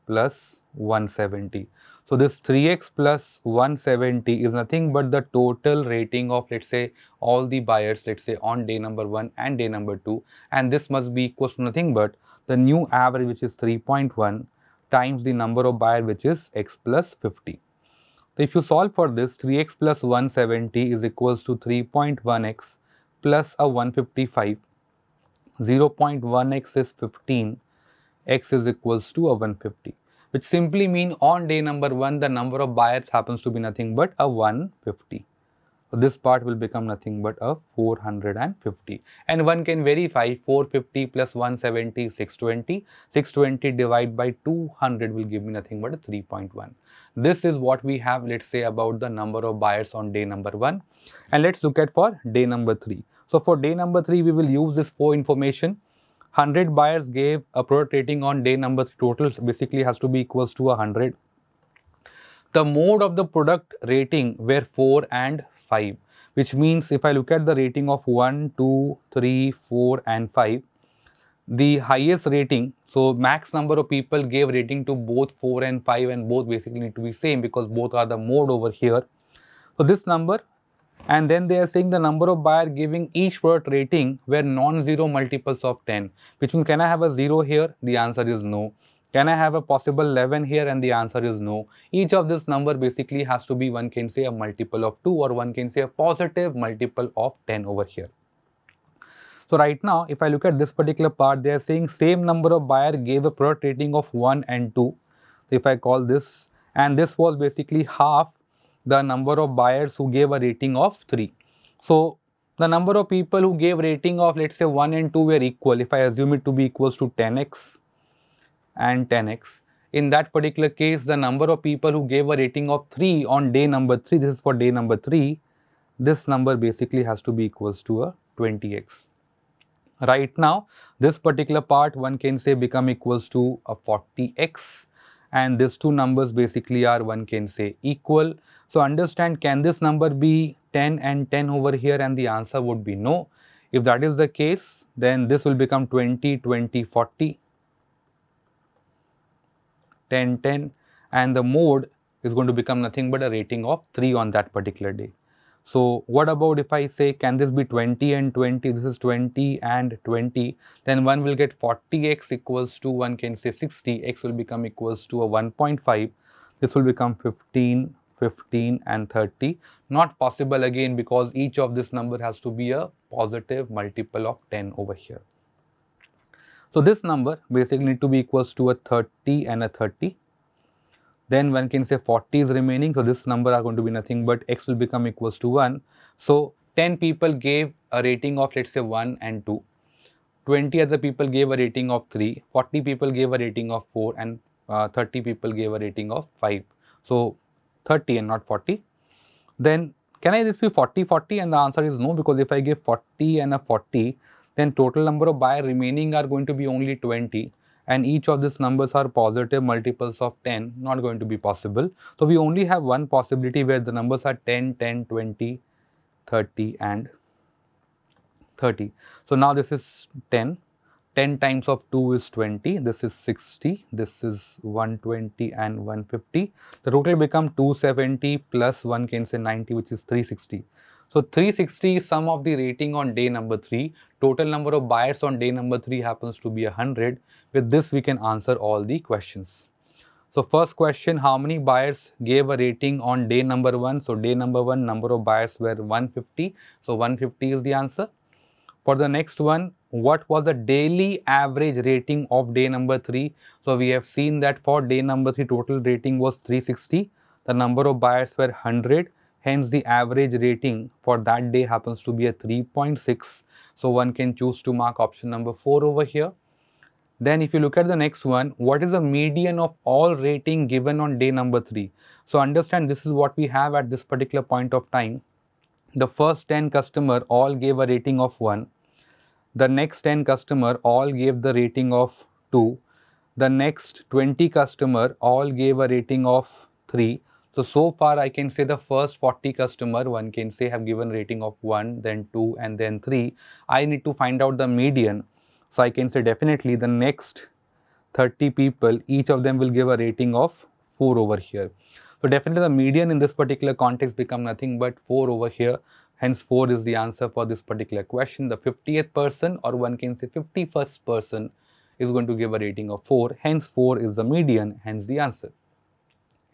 plus 170. So this 3x plus 170 is nothing but the total rating of, let's say, all the buyers, let's say, on day number 1 and day number 2, and this must be equal to nothing but the new average, which is 3.1 times the number of buyers, which is x plus 50. So if you solve for this, 3x plus 170 is equals to 3.1x plus a 155. 0.1x is 15, x is equals to a 150, which simply mean on day number 1 the number of buyers happens to be nothing but a 150. So this part will become nothing but a 450, and one can verify 450 plus 170 is 620. 620 divided by 200 will give me nothing but a 3.1. This is what we have, let's say, about the number of buyers on day number 1. And let's look at for day number 3. So for day number 3 we will use this 4 information. 100 buyers gave a product rating on day number 3. Total basically has to be equals to 100. The mode of the product rating were 4 and 5, which means if I look at the rating of 1, 2, 3, 4 and 5, the highest rating, so max number of people gave rating to both 4 and 5, and both basically need to be same because both are the mode over here. So this number, and then they are saying the number of buyer giving each product rating were non-zero multiples of 10, which means can I have a 0 here? The answer is no. Can I have a possible 11 here? And the answer is no. Each of this number basically has to be, one can say, a multiple of 2, or one can say a positive multiple of 10 over here. So right now, if I look at this particular part, they are saying same number of buyer gave a product rating of 1 and 2. So if I call this, and this was basically half the number of buyers who gave a rating of 3. So the number of people who gave rating of, let's say, 1 and 2 were equal. If I assume it to be equals to 10x and 10x, in that particular case, the number of people who gave a rating of 3 on day number 3, this is for day number 3, this number basically has to be equals to a 20x. Right now, this particular part, one can say, become equals to a 40x, and these two numbers basically are, one can say, equal. So understand, can this number be 10 and 10 over here? And the answer would be no. If that is the case, then this will become 20, 20, 40, 10, 10, and the mode is going to become nothing but a rating of 3 on that particular day. So what about if I say, can this be 20 and 20? This is 20 and 20. Then one will get 40x equals to, one can say, 60. X will become equals to a 1.5. This will become 15, 15 and 30. Not possible again, because each of this number has to be a positive multiple of 10 over here. So this number basically need to be equals to a 30 and a 30. Then one can say 40 is remaining, so this number are going to be nothing but x will become equals to 1. So 10 people gave a rating of, let's say, 1 and 2. 20 other people gave a rating of 3. 40 people gave a rating of 4, and 30 people gave a rating of 5. So 30 and not 40. Then can I this be 40, 40? And the answer is no, because if I give 40 and a 40, then total number of buyer remaining are going to be only 20. And each of these numbers are positive multiples of 10, not going to be possible. So we only have one possibility where the numbers are 10, 10, 20, 30 and 30. So now this is 10. 10 times of 2 is 20. This is 60. This is 120 and 150. The total become 270 plus, one can say, 90, which is 360. So 360 is sum of the rating on day number 3. Total number of buyers on day number 3 happens to be 100. With this we can answer all the questions. So first question, how many buyers gave a rating on day number 1? So day number 1 number of buyers were 150. So 150 is the answer. For the next one, what was the daily average rating of day number 3? So we have seen that for day number 3 total rating was 360. The number of buyers were 100. Hence the average rating for that day happens to be a 3.6. So one can choose to mark option number 4 over here. Then if you look at the next one, what is the median of all rating given on day number 3? So understand this is what we have at this particular point of time. The first 10 customer all gave a rating of 1. The next 10 customer all gave the rating of 2. The next 20 customer all gave a rating of 3. So far I can say the first 40 customer, one can say, have given rating of 1, then 2 and then 3. I need to find out the median. So I can say definitely the next 30 people, each of them will give a rating of 4 over here. So definitely the median in this particular context become nothing but 4 over here. Hence 4 is the answer for this particular question. The 50th person, or one can say 51st person, is going to give a rating of 4. Hence 4 is the median, hence the answer.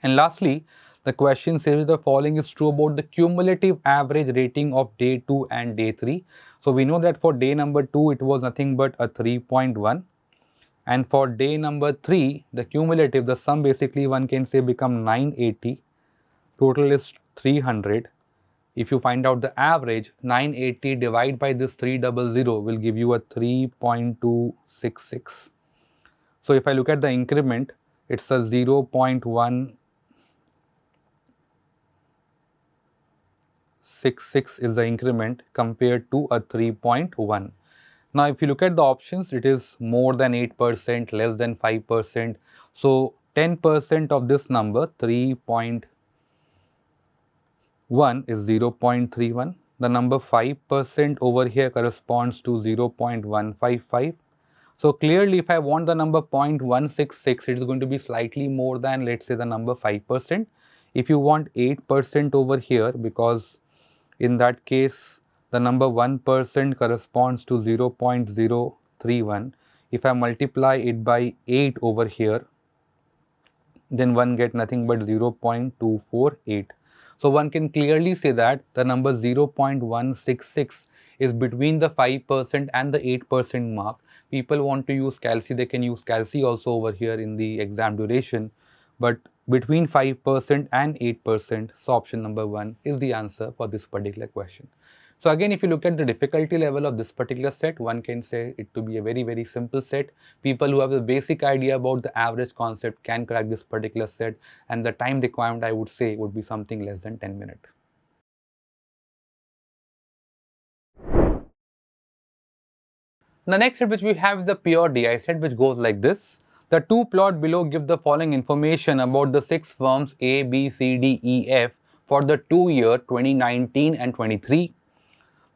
And lastly, the question says the following is true about the cumulative average rating of day 2 and day 3. So we know that for day number 2 it was nothing but a 3.1. And for day number 3, the cumulative, the sum basically one can say become 980. Total is 300. If you find out the average, 980 divided by this 300 will give you a 3.266. So if I look at the increment, it's a 0.166 is the increment compared to a 3.1. Now if you look at the options, it is more than 8%, less than 5%. So 10% of this number, 3.1, is 0.31. The number 5% over here corresponds to 0.155. So clearly if I want the number 0.166, it is going to be slightly more than, let's say, the number 5%. If you want 8% over here, because in that case the number 1% corresponds to 0.031. If I multiply it by 8 over here, then one get nothing but 0.248. So one can clearly say that the number 0.166 is between the 5% and the 8% mark. People want to use calci, they can use calci also over here in the exam duration, but between 5% and 8%, so option number 1 is the answer for this particular question. So again, if you look at the difficulty level of this particular set, one can say it to be a very simple set. People who have the basic idea about the average concept can crack this particular set, and the time requirement, I would say, would be something less than 10 minutes. The next set which we have is the pure DI set, which goes like this. The two plot below give the following information about the 6 firms A, B, C, D, E, F for the 2 year 2019 and 23.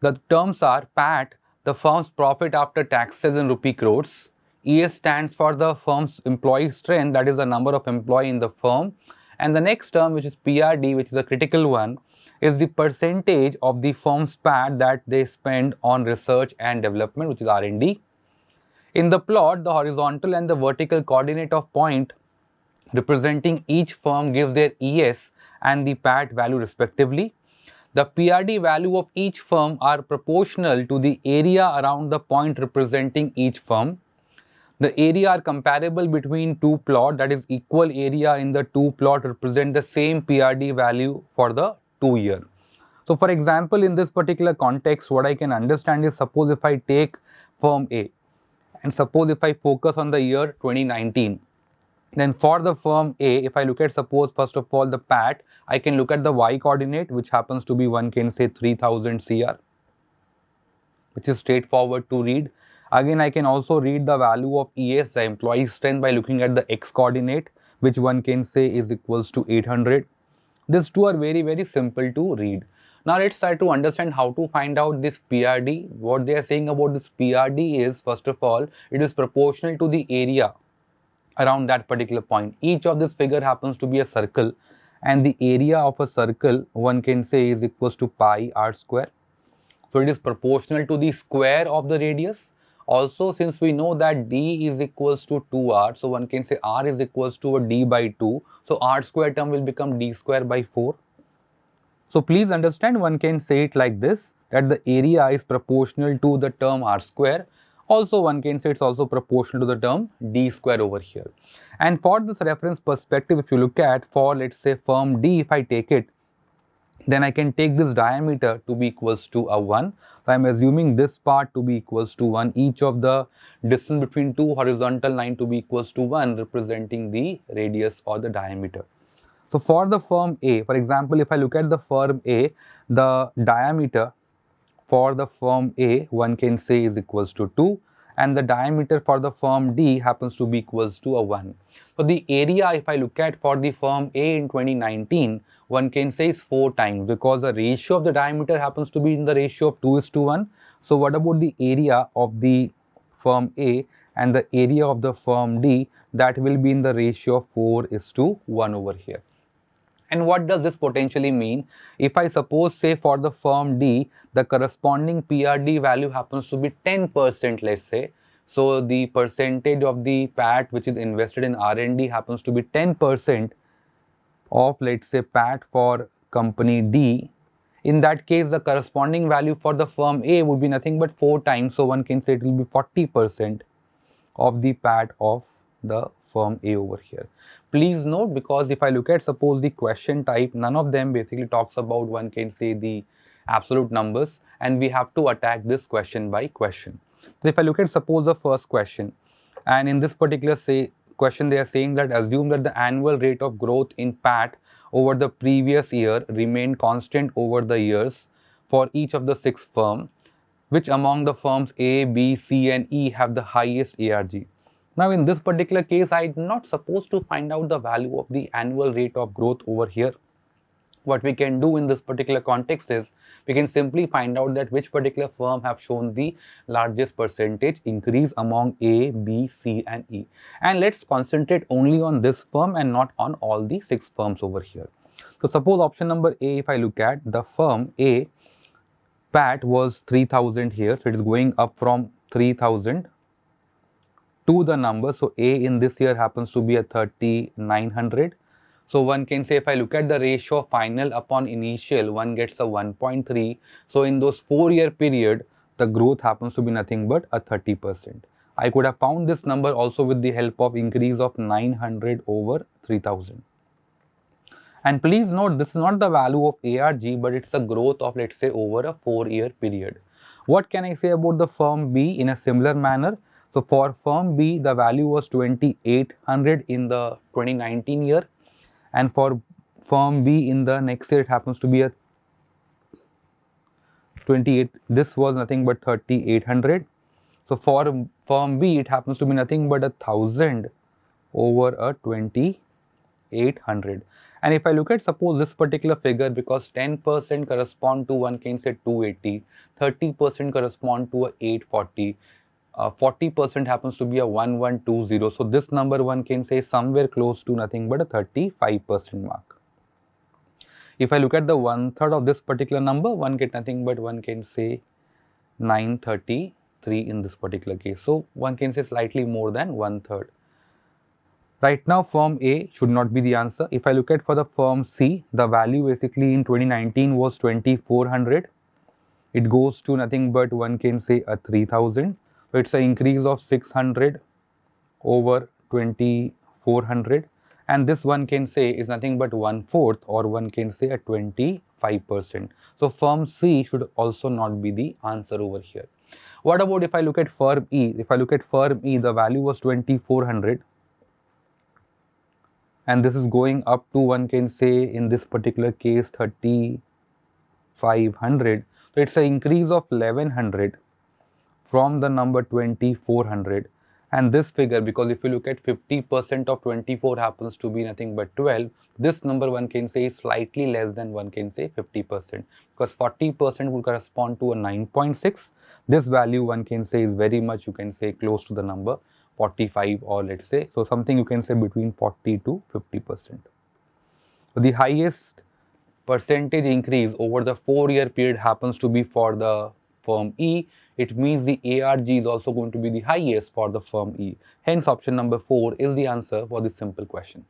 The terms are PAT, the firm's profit after taxes in rupee crores. ES stands for the firm's employee strength, that is the number of employee in the firm. And the next term, which is PRD, which is a critical one, is the percentage of the firm's PAT that they spend on research and development, which is R&D. In the plot, the horizontal and the vertical coordinate of point representing each firm give their ES and the PAT value respectively. The PRD value of each firm are proportional to the area around the point representing each firm. The area are comparable between two plot, that is equal area in the two plot represent the same PRD value for the 2 year. So for example, in this particular context, what I can understand is, suppose if I take firm A and suppose if I focus on the year 2019. Then for the firm A, if I look at, suppose first of all the PAT, I can look at the Y coordinate, which happens to be, one can say, 3000 CR, which is straightforward to read. Again, I can also read the value of ES, the employee strength, by looking at the X coordinate, which one can say is equals to 800. These two are very simple to read. Now let's try to understand how to find out this PRD. What they are saying about this PRD is, first of all, it is proportional to the area around that particular point. Each of this figure happens to be a circle, and the area of a circle one can say is equals to pi r square. So it is proportional to the square of the radius. Also, since we know that d is equals to 2r, so one can say r is equals to a d by 2. So r square term will become d square by 4. So please understand, one can say it like this, that the area is proportional to the term r square. Also one can say it's also proportional to the term d square over here. And for this reference perspective, if you look at, for let's say firm D, if I take it, then I can take this diameter to be equals to a 1. So I am assuming this part to be equals to 1, each of the distance between two horizontal line to be equals to 1, representing the radius or the diameter. So for the firm A, for example, if I look at the firm A, the diameter for the firm A, one can say is equals to 2, and the diameter for the firm D happens to be equals to a 1. So the area, if I look at for the firm A in 2019, one can say is 4 times, because the ratio of the diameter happens to be in the ratio of 2:1. So what about the area of the firm A and the area of the firm D? That will be in the ratio of 4:1 over here. And what does this potentially mean? If I suppose say for the firm D, the corresponding PRD value happens to be 10%, let's say. So the percentage of the PAT which is invested in R&D happens to be 10% of, let's say, PAT for company D. In that case, the corresponding value for the firm A would be nothing but 4 times. So one can say it will be 40% of the PAT of the firm A over here. Please note, because if I look at suppose the question type, none of them basically talks about, one can say, the absolute numbers, and we have to attack this question by question. So if I look at suppose the first question, and in this particular question they are saying that assume that the annual rate of growth in PAT over the previous year remained constant over the years for each of the 6 firms. Which among the firms A, B, C and E have the highest ARG? Now in this particular case, I'm not supposed to find out the value of the annual rate of growth over here. What we can do in this particular context is, we can simply find out that which particular firm have shown the largest percentage increase among A, B, C and E. And let's concentrate only on this firm and not on all the 6 firms over here. So suppose option number A, if I look at the firm A, PAT was 3000 here, so it is going up from 3000 to the number. So A in this year happens to be a 3900. So one can say, if I look at the ratio of final upon initial, one gets a 1.3. So in those 4-year period, the growth happens to be nothing but a 30%. I could have found this number also with the help of increase of 900 over 3000. And please note, this is not the value of ARG, but it's a growth of, let's say, over a 4-year period. What can I say about the firm B in a similar manner? So for firm B, the value was 2800 in the 2019 year. And for firm B in the next year, it happens to be a 28. This was nothing but 3800. So for firm B, it happens to be nothing but 1000 over a 2800. And if I look at suppose this particular figure, because 10% correspond to, one can say, 280, 30% correspond to a 840, 40% happens to be a 1120. So this number, one can say, somewhere close to nothing but a 35% mark. If I look at the 1/3 of this particular number, one get nothing but, one can say, 933 in this particular case. So one can say slightly more than 1/3. Right now, firm A should not be the answer. If I look at for the firm C, the value basically in 2019 was 2400. It goes to nothing but, one can say, a 3000. So it's an increase of 600 over 2400. And this, one can say, is nothing but 1/4, or one can say a 25%. So firm C should also not be the answer over here. What about if I look at firm E? If I look at firm E, the value was 2400. And this is going up to, one can say, in this particular case, 3500. So it's an increase of 1100 from the number 2400. And this figure, because if you look at 50% of 24 happens to be nothing but 12, this number, one can say, is slightly less than, one can say, 50%, because 40% would correspond to a 9.6. This value, one can say, is very much, you can say, close to the number 45, or let's say, so something you can say between 40 to 50%. So the highest percentage increase over the 4-year period happens to be for the firm E. It means the ARG is also going to be the highest for the firm E. Hence, option number 4 is the answer for this simple question.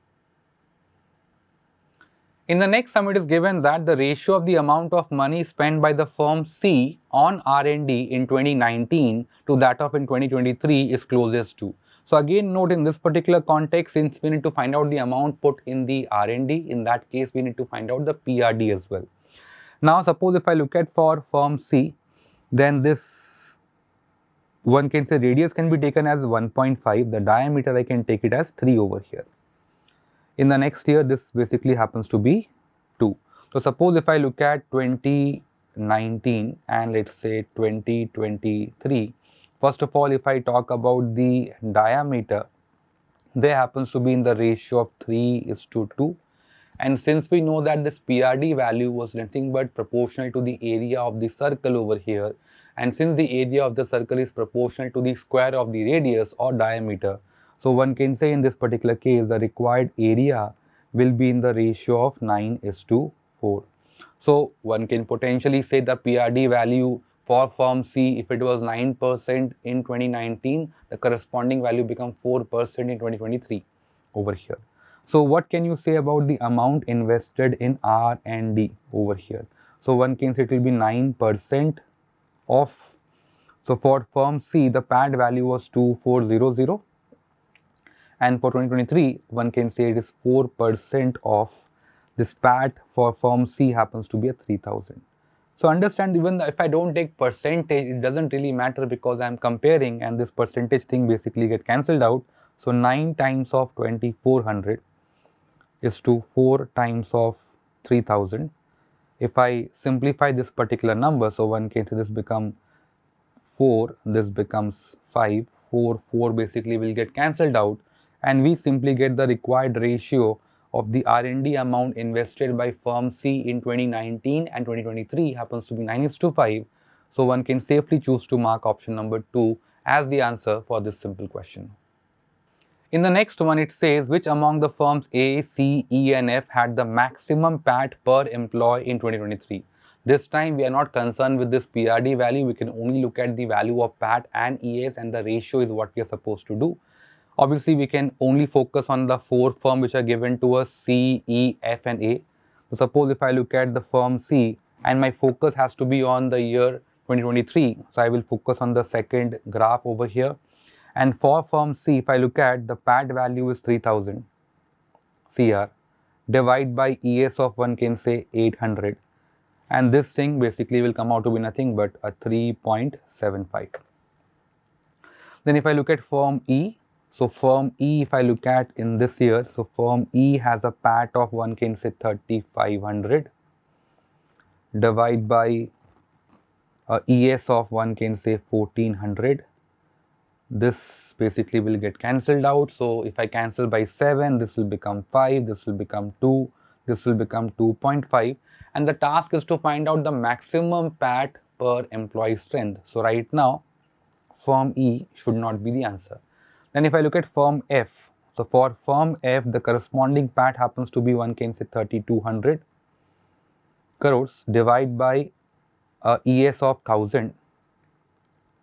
In the next sum, it is given that the ratio of the amount of money spent by the firm C on R&D in 2019 to that of in 2023 is closest to. So again, note in this particular context, since we need to find out the amount put in the R&D, in that case, we need to find out the PRD as well. Now, suppose if I look at for firm C, then this one can say radius can be taken as 1.5, the diameter I can take it as 3 over here. In the next year, this basically happens to be 2. So suppose if I look at 2019 and let's say 2023, first of all, if I talk about the diameter, there happens to be in the ratio of 3:2. And since we know that this PRD value was nothing but proportional to the area of the circle over here, and since the area of the circle is proportional to the square of the radius or diameter, so one can say in this particular case, the required area will be in the ratio of 9:4. So one can potentially say the PRD value for firm C, if it was 9% in 2019, the corresponding value become 4% in 2023 over here. So what can you say about the amount invested in R&D over here? So one can say it will be 9% of, so for firm C, the PAT value was 2400. And for 2023, one can say it is 4% of this PAT for firm C happens to be a 3000. So understand, even if I don't take percentage, it doesn't really matter because I'm comparing and this percentage thing basically get cancelled out. So 9 times of 2400 is to 4 times of 3000. If I simplify this particular number, so one can say this becomes 4, this becomes 5, 4 basically will get cancelled out, and we simply get the required ratio of the R&D amount invested by firm C in 2019 and 2023 happens to be 9:5. So one can safely choose to mark option number 2 as the answer for this simple question. In the next one, it says which among the firms A, C, E and F had the maximum PAT per employee in 2023. This time we are not concerned with this PRD value, we can only look at the value of PAT and ES, and the ratio is what we are supposed to do. Obviously, we can only focus on the 4 firms which are given to us, C, E, F and A. So suppose if I look at the firm C and my focus has to be on the year 2023, so I will focus on the second graph over here. And for firm C, if I look at the PAT value is 3000 CR, divide by ES of one can say 800, and this thing basically will come out to be nothing but a 3.75. Then if I look at firm E, so firm E, if I look at in this year, so firm E has a PAT of one can say 3500, divide by ES of one can say 1400. This basically will get cancelled out. So if I cancel by 7, this will become 5, this will become 2, this will become 2.5, and the task is to find out the maximum PAT per employee strength. So right now firm E should not be the answer. Then if I look at firm F, so for firm F the corresponding PAT happens to be one can say 3200 crores, divide by ES of 1000.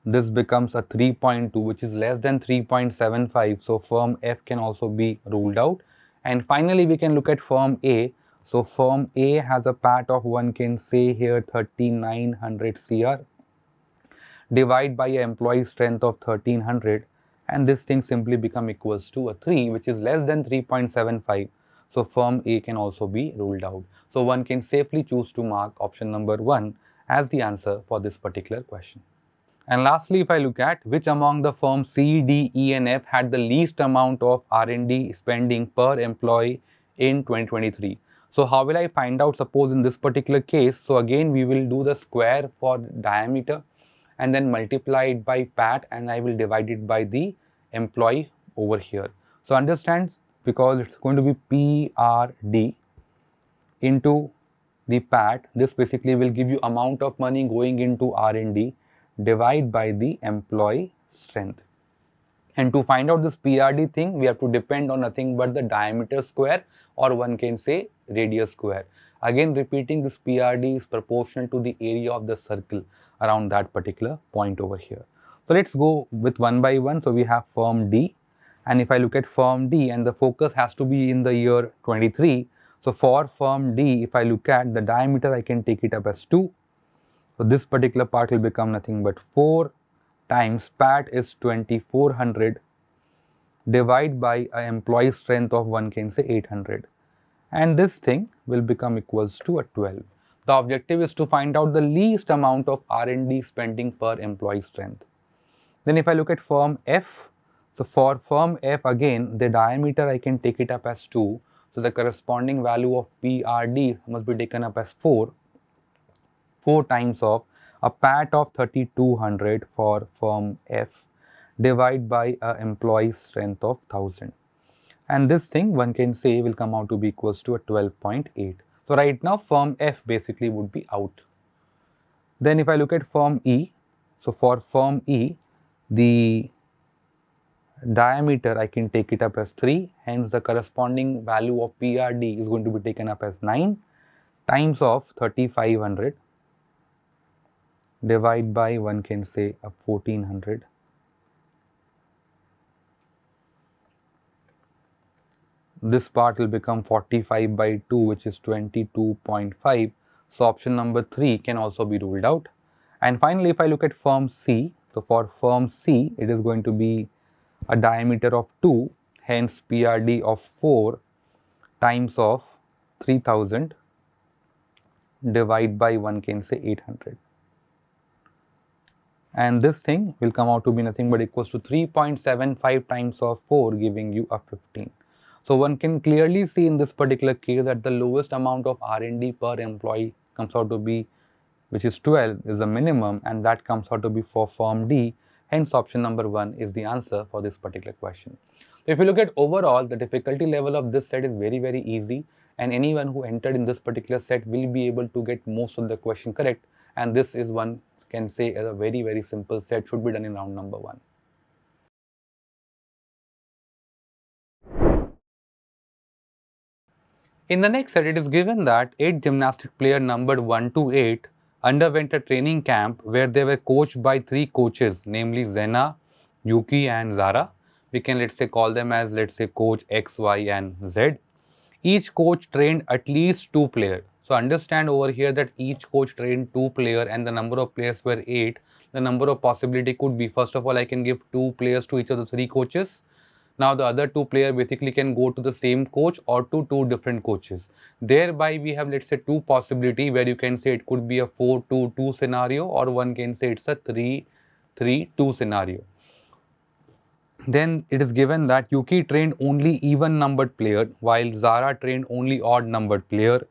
This becomes a 3.2, which is less than 3.75. So firm F can also be ruled out. And finally, we can look at firm A. So firm A has a PAT of one can say here 3900 CR, divide by an employee strength of 1300, and this thing simply become equals to a 3, which is less than 3.75. So firm A can also be ruled out. So one can safely choose to mark option number 1 as the answer for this particular question. And lastly, if I look at which among the firms C, D, E and F had the least amount of R&D spending per employee in 2023. So how will I find out? Suppose in this particular case, so again we will do the square for diameter and then multiply it by PAT, and I will divide it by the employee over here. So understand, because it's going to be PRD into the PAT, this basically will give you amount of money going into R&D, divide by the employee strength. And to find out this PRD thing, we have to depend on nothing but the diameter square, or one can say radius square. Again, repeating, this PRD is proportional to the area of the circle around that particular point over here. So let's go with one by one. So we have firm D, and if I look at firm D, and the focus has to be in the year 23. So for firm D, if I look at the diameter, I can take it up as 2. So this particular part will become nothing but 4 times PAT is 2400, divide by an employee strength of, one can say, 800, and this thing will become equals to a 12. The objective is to find out the least amount of R&D spending per employee strength. Then if I look at firm F, so for firm F again, the diameter I can take it up as 2, so the corresponding value of PRD must be taken up as 4 times of a PAT of 3200 for firm F, divide by a employee strength of 1000, and this thing, one can say, will come out to be equals to a 12.8. So right now firm F basically would be out. Then if I look at firm E, so for firm E, the diameter I can take it up as 3, hence the corresponding value of PRD is going to be taken up as 9 times of 3500, divide by, one can say, a 1400. This part will become 45 by 2, which is 22.5. So option number 3 can also be ruled out. And finally, if I look at firm C, so for firm C, it is going to be a diameter of 2, hence PRD of 4 times of 3000, divide by, one can say, 800. And this thing will come out to be nothing but equals to 3.75 times of 4, giving you a 15. So one can clearly see in this particular case that the lowest amount of R&D per employee comes out to be, which is 12, is the minimum, and that comes out to be for firm D. Hence option number 1 is the answer for this particular question. If you look at overall, the difficulty level of this set is very, very easy, and anyone who entered in this particular set will be able to get most of the question correct, and this is, one can say, as a very, very simple set, should be done in round number 1. In the next set, it is given that 8 gymnastic players numbered 1 to 8 underwent a training camp where they were coached by 3 coaches, namely Zena, Yuki and Zara. We can, let's say, call them as, let's say, coach X, Y and Z. Each coach trained at least 2 players. So understand over here that each coach trained 2 players and the number of players were 8. The number of possibility could be, first of all, I can give 2 players to each of the 3 coaches. Now the other 2 players basically can go to the same coach or to 2 different coaches. Thereby we have, let's say, 2 possibility where you can say it could be a 4-2-2 scenario, or one can say it's a 3-3-2 scenario. Then it is given that Yuki trained only even numbered player while Zara trained only odd numbered player.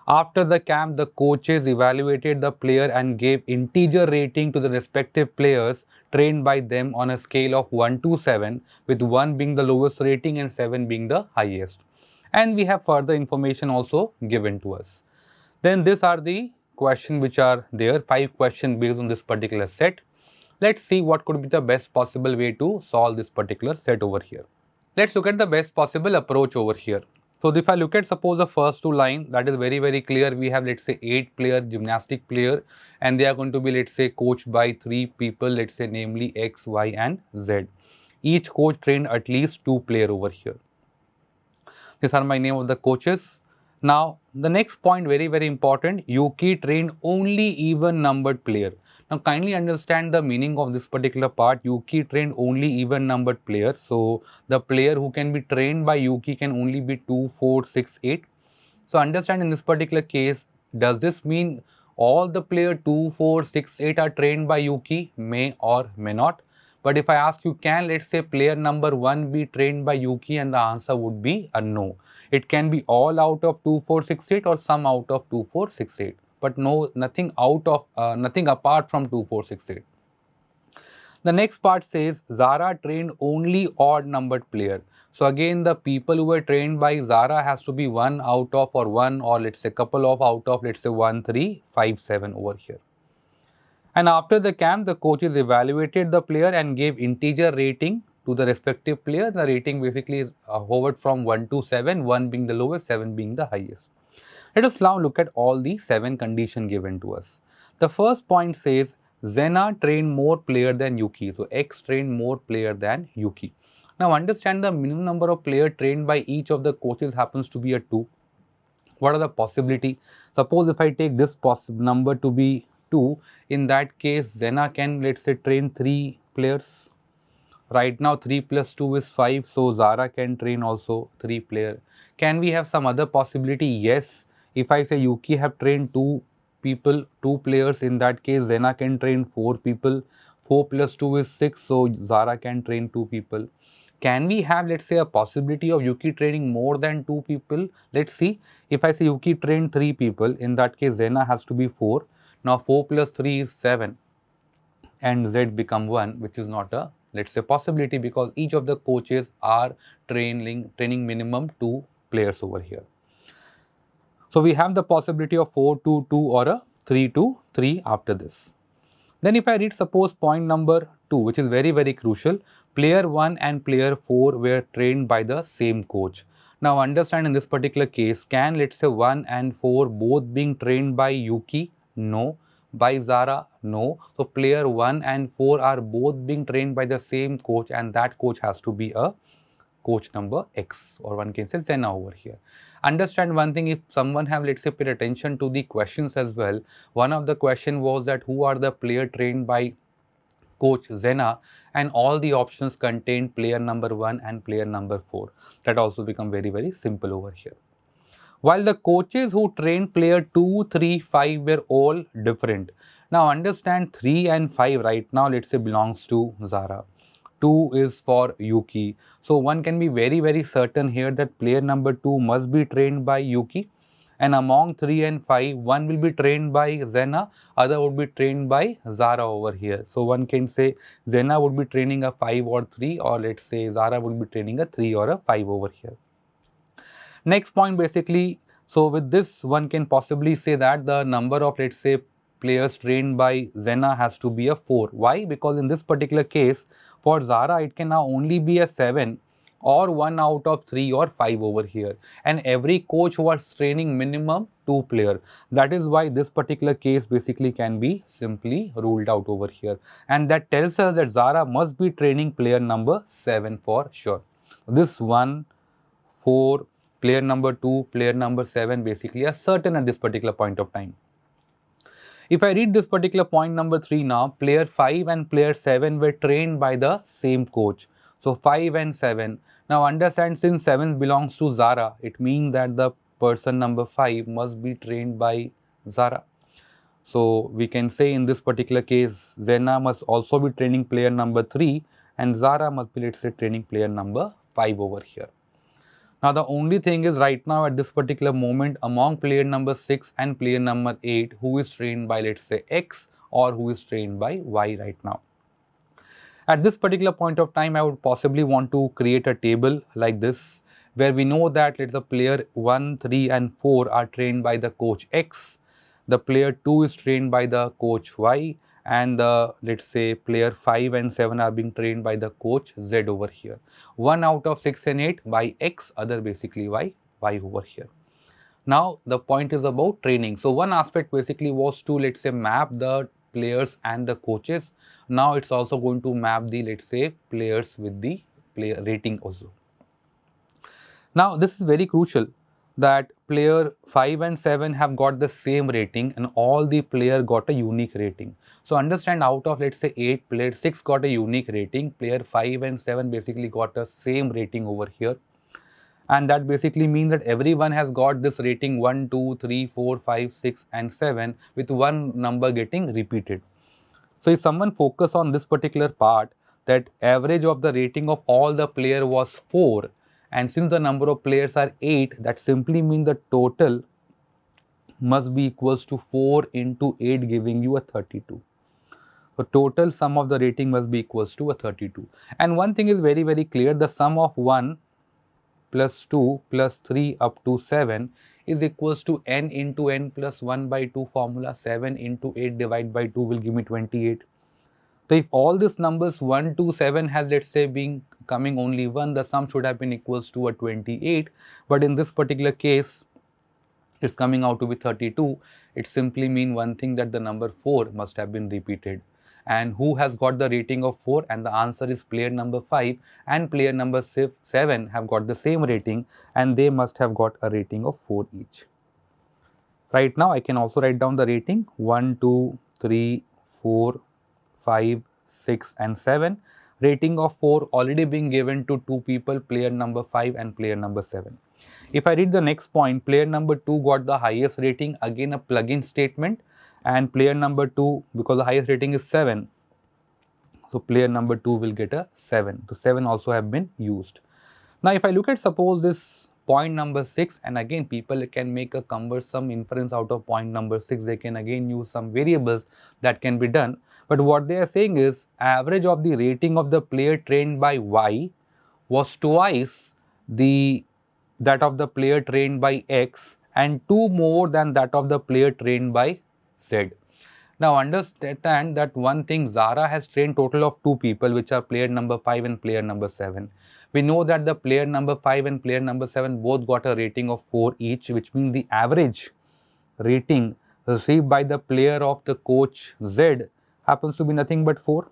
After the camp, the coaches evaluated the player and gave integer rating to the respective players trained by them on a scale of 1 to 7, with 1 being the lowest rating and 7 being the highest. And we have further information also given to us. Then these are the questions which are there, 5 questions based on this particular set. Let's see what could be the best possible way to solve this particular set over here. Let's look at the best possible approach over here. So if I look at, suppose, the first 2 lines, that is very, very clear. We have, let's say, 8 player gymnastic player, and they are going to be, let's say, coached by 3 people, let's say, namely X, Y and Z. Each coach trained at least 2 player over here. These are my name of the coaches. Now the next point, very, very important, Yuki trained only even numbered player. Now kindly understand the meaning of this particular part. Yuki trained only even numbered player. So the player who can be trained by Yuki can only be 2, 4, 6, 8. So understand, in this particular case, does this mean all the player 2, 4, 6, 8 are trained by Yuki? May or may not. But if I ask you, can, let's say, player number 1 be trained by Yuki, and the answer would be a no. It can be all out of 2, 4, 6, 8 or some out of 2, 4, 6, 8. But no, nothing out of, nothing apart from 2, 4, 6, 8. The next part says Zara trained only odd numbered player. So again, the people who were trained by Zara has to be 1 out of, or 1, or let's say couple of out of, let's say 1, 3, 5, 7 over here. And after the camp, the coaches evaluated the player and gave integer rating to the respective player. The rating basically hovered from 1 to 7, 1 being the lowest, 7 being the highest. Let us now look at all the 7 conditions given to us. The first point says Zena trained more player than Yuki. So X trained more player than Yuki. Now understand the minimum number of players trained by each of the coaches happens to be a 2. What are the possibility? Suppose if I take this number to be 2, in that case Zena can, let's say, train 3 players. Right now 3 plus 2 is 5, so Zara can train also 3 player. Can we have some other possibility? Yes. If I say Yuki have trained 2 people, 2 players, in that case Zena can train 4 people. 4 plus 2 is 6, so Zara can train 2 people. Can we have, let's say, a possibility of Yuki training more than 2 people? Let's see. If I say Yuki trained 3 people, in that case Zena has to be 4. Now 4 plus 3 is 7 and Z become 1, which is not a, let's say, possibility, because each of the coaches are training minimum 2 players over here. So we have the possibility of 4 to 2 or a 3 to 3 after this. Then if I read suppose point number 2, which is very, very crucial, player 1 and player 4 were trained by the same coach. Now understand, in this particular case, can, let's say, 1 and 4 both being trained by Yuki? No. By Zara? No. So player 1 and 4 are both being trained by the same coach, and that coach has to be a coach number X, or one can say Zena over here. Understand one thing, if someone have, let's say, paid attention to the questions as well, one of the question was that who are the player trained by coach Zena, and all the options contain player number 1 and player number 4. That also become very, very simple over here. While the coaches who trained player 2, 3, 5 were all different. Now understand 3 and 5 right now, let's say, belongs to Zara. 2 is for Yuki. So one can be very, very certain here that player number 2 must be trained by Yuki. And among 3 and 5, one will be trained by Zena, other would be trained by Zara over here. So one can say Zena would be training a 5 or 3, or let's say Zara would be training a 3 or a 5 over here. Next point basically, so with this one can possibly say that the number of, let's say, players trained by Zena has to be a 4. Why? Because in this particular case, for Zara it can now only be a 7 or 1 out of 3 or 5 over here, and every coach was training minimum 2 players. That is why this particular case basically can be simply ruled out over here, and that tells us that Zara must be training player number 7 for sure. This 1, 4, player number 2, player number 7 basically are certain at this particular point of time. If I read this particular point number 3 now, player 5 and player 7 were trained by the same coach. So 5 and 7. Now understand, since 7 belongs to Zara, it means that the person number 5 must be trained by Zara. So we can say in this particular case, Zena must also be training player number 3 and Zara must be, let's say, training player number 5 over here. Now the only thing is right now at this particular moment, among player number 6 and player number 8, who is trained by, let's say, X or who is trained by Y right now. At this particular point of time, I would possibly want to create a table like this, where we know that, let's say, player 1, 3 and 4 are trained by the coach X, the player 2 is trained by the coach Y, and the, let's say, player 5 and 7 are being trained by the coach Z over here. 1 out of 6 and 8 by X, other basically Y over here. Now the point is about training. So one aspect basically was to, let's say, map the players and the coaches. Now it's also going to map the, let's say, players with the player rating also. Now this is very crucial, that player 5 and 7 have got the same rating and all the player got a unique rating. So understand, out of, let's say, 8 players, 6 got a unique rating, player 5 and 7 basically got a same rating over here. And that basically means that everyone has got this rating 1, 2, 3, 4, 5, 6 and 7 with one number getting repeated. So if someone focus on this particular part, that average of the rating of all the player was 4, and since the number of players are 8, that simply means the total must be equals to 4 into 8, giving you a 32. So total sum of the rating must be equals to a 32. And one thing is very, very clear, the sum of 1 plus 2 plus 3 up to 7 is equals to n into n plus 1 by 2 formula. 7 into 8 divided by 2 will give me 28. So if all these numbers 1 to 7 has, let's say, being coming only 1, the sum should have been equals to a 28, but in this particular case it's coming out to be 32. It simply means one thing, that the number 4 must have been repeated. And who has got the rating of 4? And the answer is player number 5 and player number 7 have got the same rating, and they must have got a rating of 4 each. Right now I can also write down the rating: 1, 2, 3, 4, 5, 6 and 7. Rating of 4 already being given to 2 people, player number 5 and player number 7. If I read the next point, player number 2 got the highest rating, again a plug-in statement, and player number 2, because the highest rating is 7, so player number 2 will get a 7. So 7 also have been used. Now if I look at, suppose, this point number 6, and again people can make a cumbersome inference out of point number 6, they can again use some variables that can be done. But what they are saying is, average of the rating of the player trained by Y was twice that of the player trained by X and 2 more than that of the player trained by Z. Now understand that one thing, Zara has trained total of 2 people, which are player number 5 and player number 7. We know that the player number 5 and player number 7 both got a rating of 4 each, which means the average rating received by the player of the coach Z happens to be nothing but 4,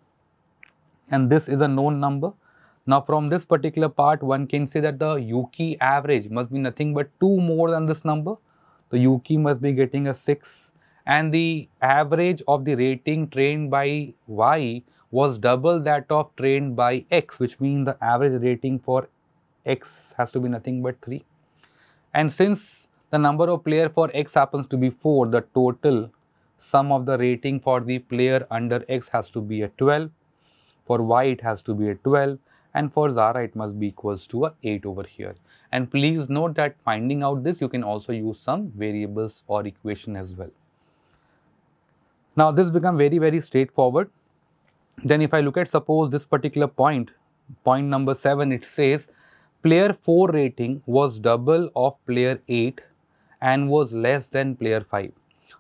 and this is a known number. Now from this particular part, one can say that the Yuki average must be nothing but 2 more than this number. So Yuki must be getting a 6, and the average of the rating trained by Y was double that of trained by X, which means the average rating for X has to be nothing but 3. And since the number of player for X happens to be 4, the total sum of the rating for the player under X has to be a 12. For Y it has to be a 12, and for Zara it must be equals to a 8 over here. And please note that finding out this, you can also use some variables or equation as well. Now this becomes very straightforward. Then if I look at, suppose, this particular point number 7, it says player 4 rating was double of player 8 and was less than player 5.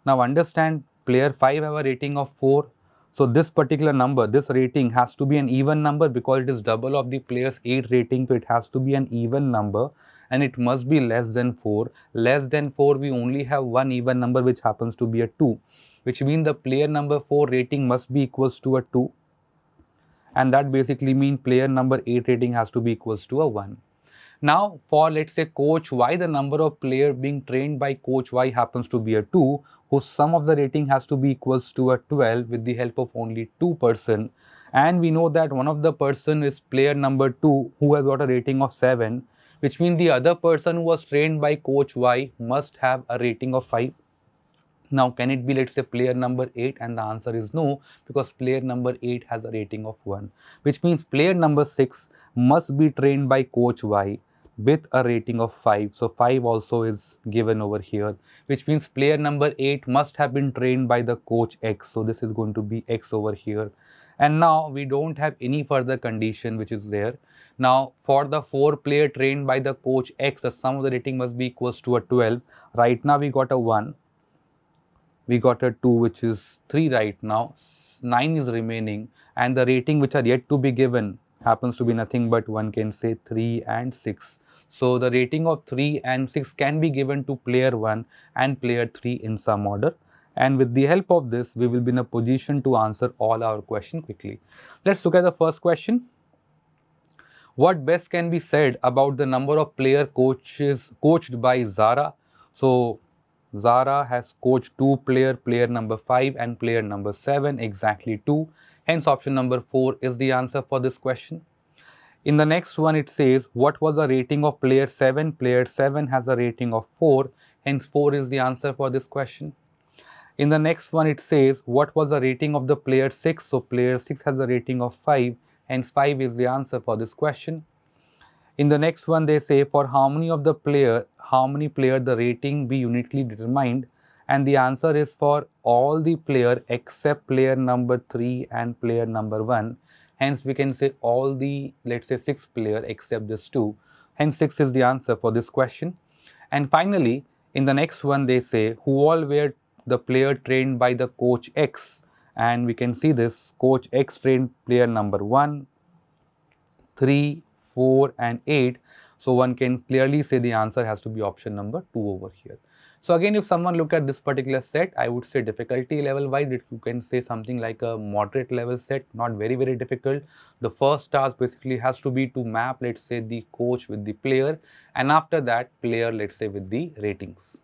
Now understand, player 5 have a rating of 4. So this particular number, this rating has to be an even number because it is double of the player's 8 rating. So it has to be an even number and it must be less than 4. Less than 4, we only have one even number, which happens to be a 2, which means the player number 4 rating must be equals to a 2. And that basically means player number 8 rating has to be equals to a 1. Now for, let's say, coach Y, the number of player being trained by coach Y happens to be a 2, whose sum of the rating has to be equals to a 12 with the help of only 2 person. And we know that one of the person is player number 2 who has got a rating of 7, which means the other person who was trained by coach Y must have a rating of 5. Now can it be, let's say, player number 8? And the answer is no, because player number 8 has a rating of 1, which means player number 6 must be trained by coach Y with a rating of 5. So 5 also is given over here, which means player number 8 must have been trained by the coach X. So this is going to be X over here. And now we don't have any further condition which is there. Now for the 4 player trained by the coach X, the sum of the rating must be equals to a 12. Right now we got a 1. We got a 2, which is 3 right now. 9 is remaining, and the rating which are yet to be given happens to be nothing but, one can say, 3 and 6. So the rating of 3 and 6 can be given to player 1 and player 3 in some order. And with the help of this, we will be in a position to answer all our questions quickly. Let's look at the first question. What best can be said about the number of player coached by Zara? So Zara has coached 2 player, player number 5 and player number 7, exactly 2. Hence option number 4 is the answer for this question. In the next one, it says, what was the rating of player 7? Player 7 has a rating of 4, hence 4 is the answer for this question. In the next one, it says, what was the rating of the player 6? So player 6 has a rating of 5, hence 5 is the answer for this question. In the next one, they say, for how many player the rating be uniquely determined, and the answer is for all the player except player number 3 and player number 1. Hence we can say all the, let's say, 6 player except this 2. Hence 6 is the answer for this question. And finally, in the next one, they say who all were the player trained by the coach X, and we can see this coach X trained player number 1, 3, 4 and 8. So one can clearly say the answer has to be option number 2 over here. So again, if someone look at this particular set, I would say difficulty level wise, if you can say something like a moderate level set, not very, very difficult. The first task basically has to be to map, let's say, the coach with the player, and after that player, let's say, with the ratings.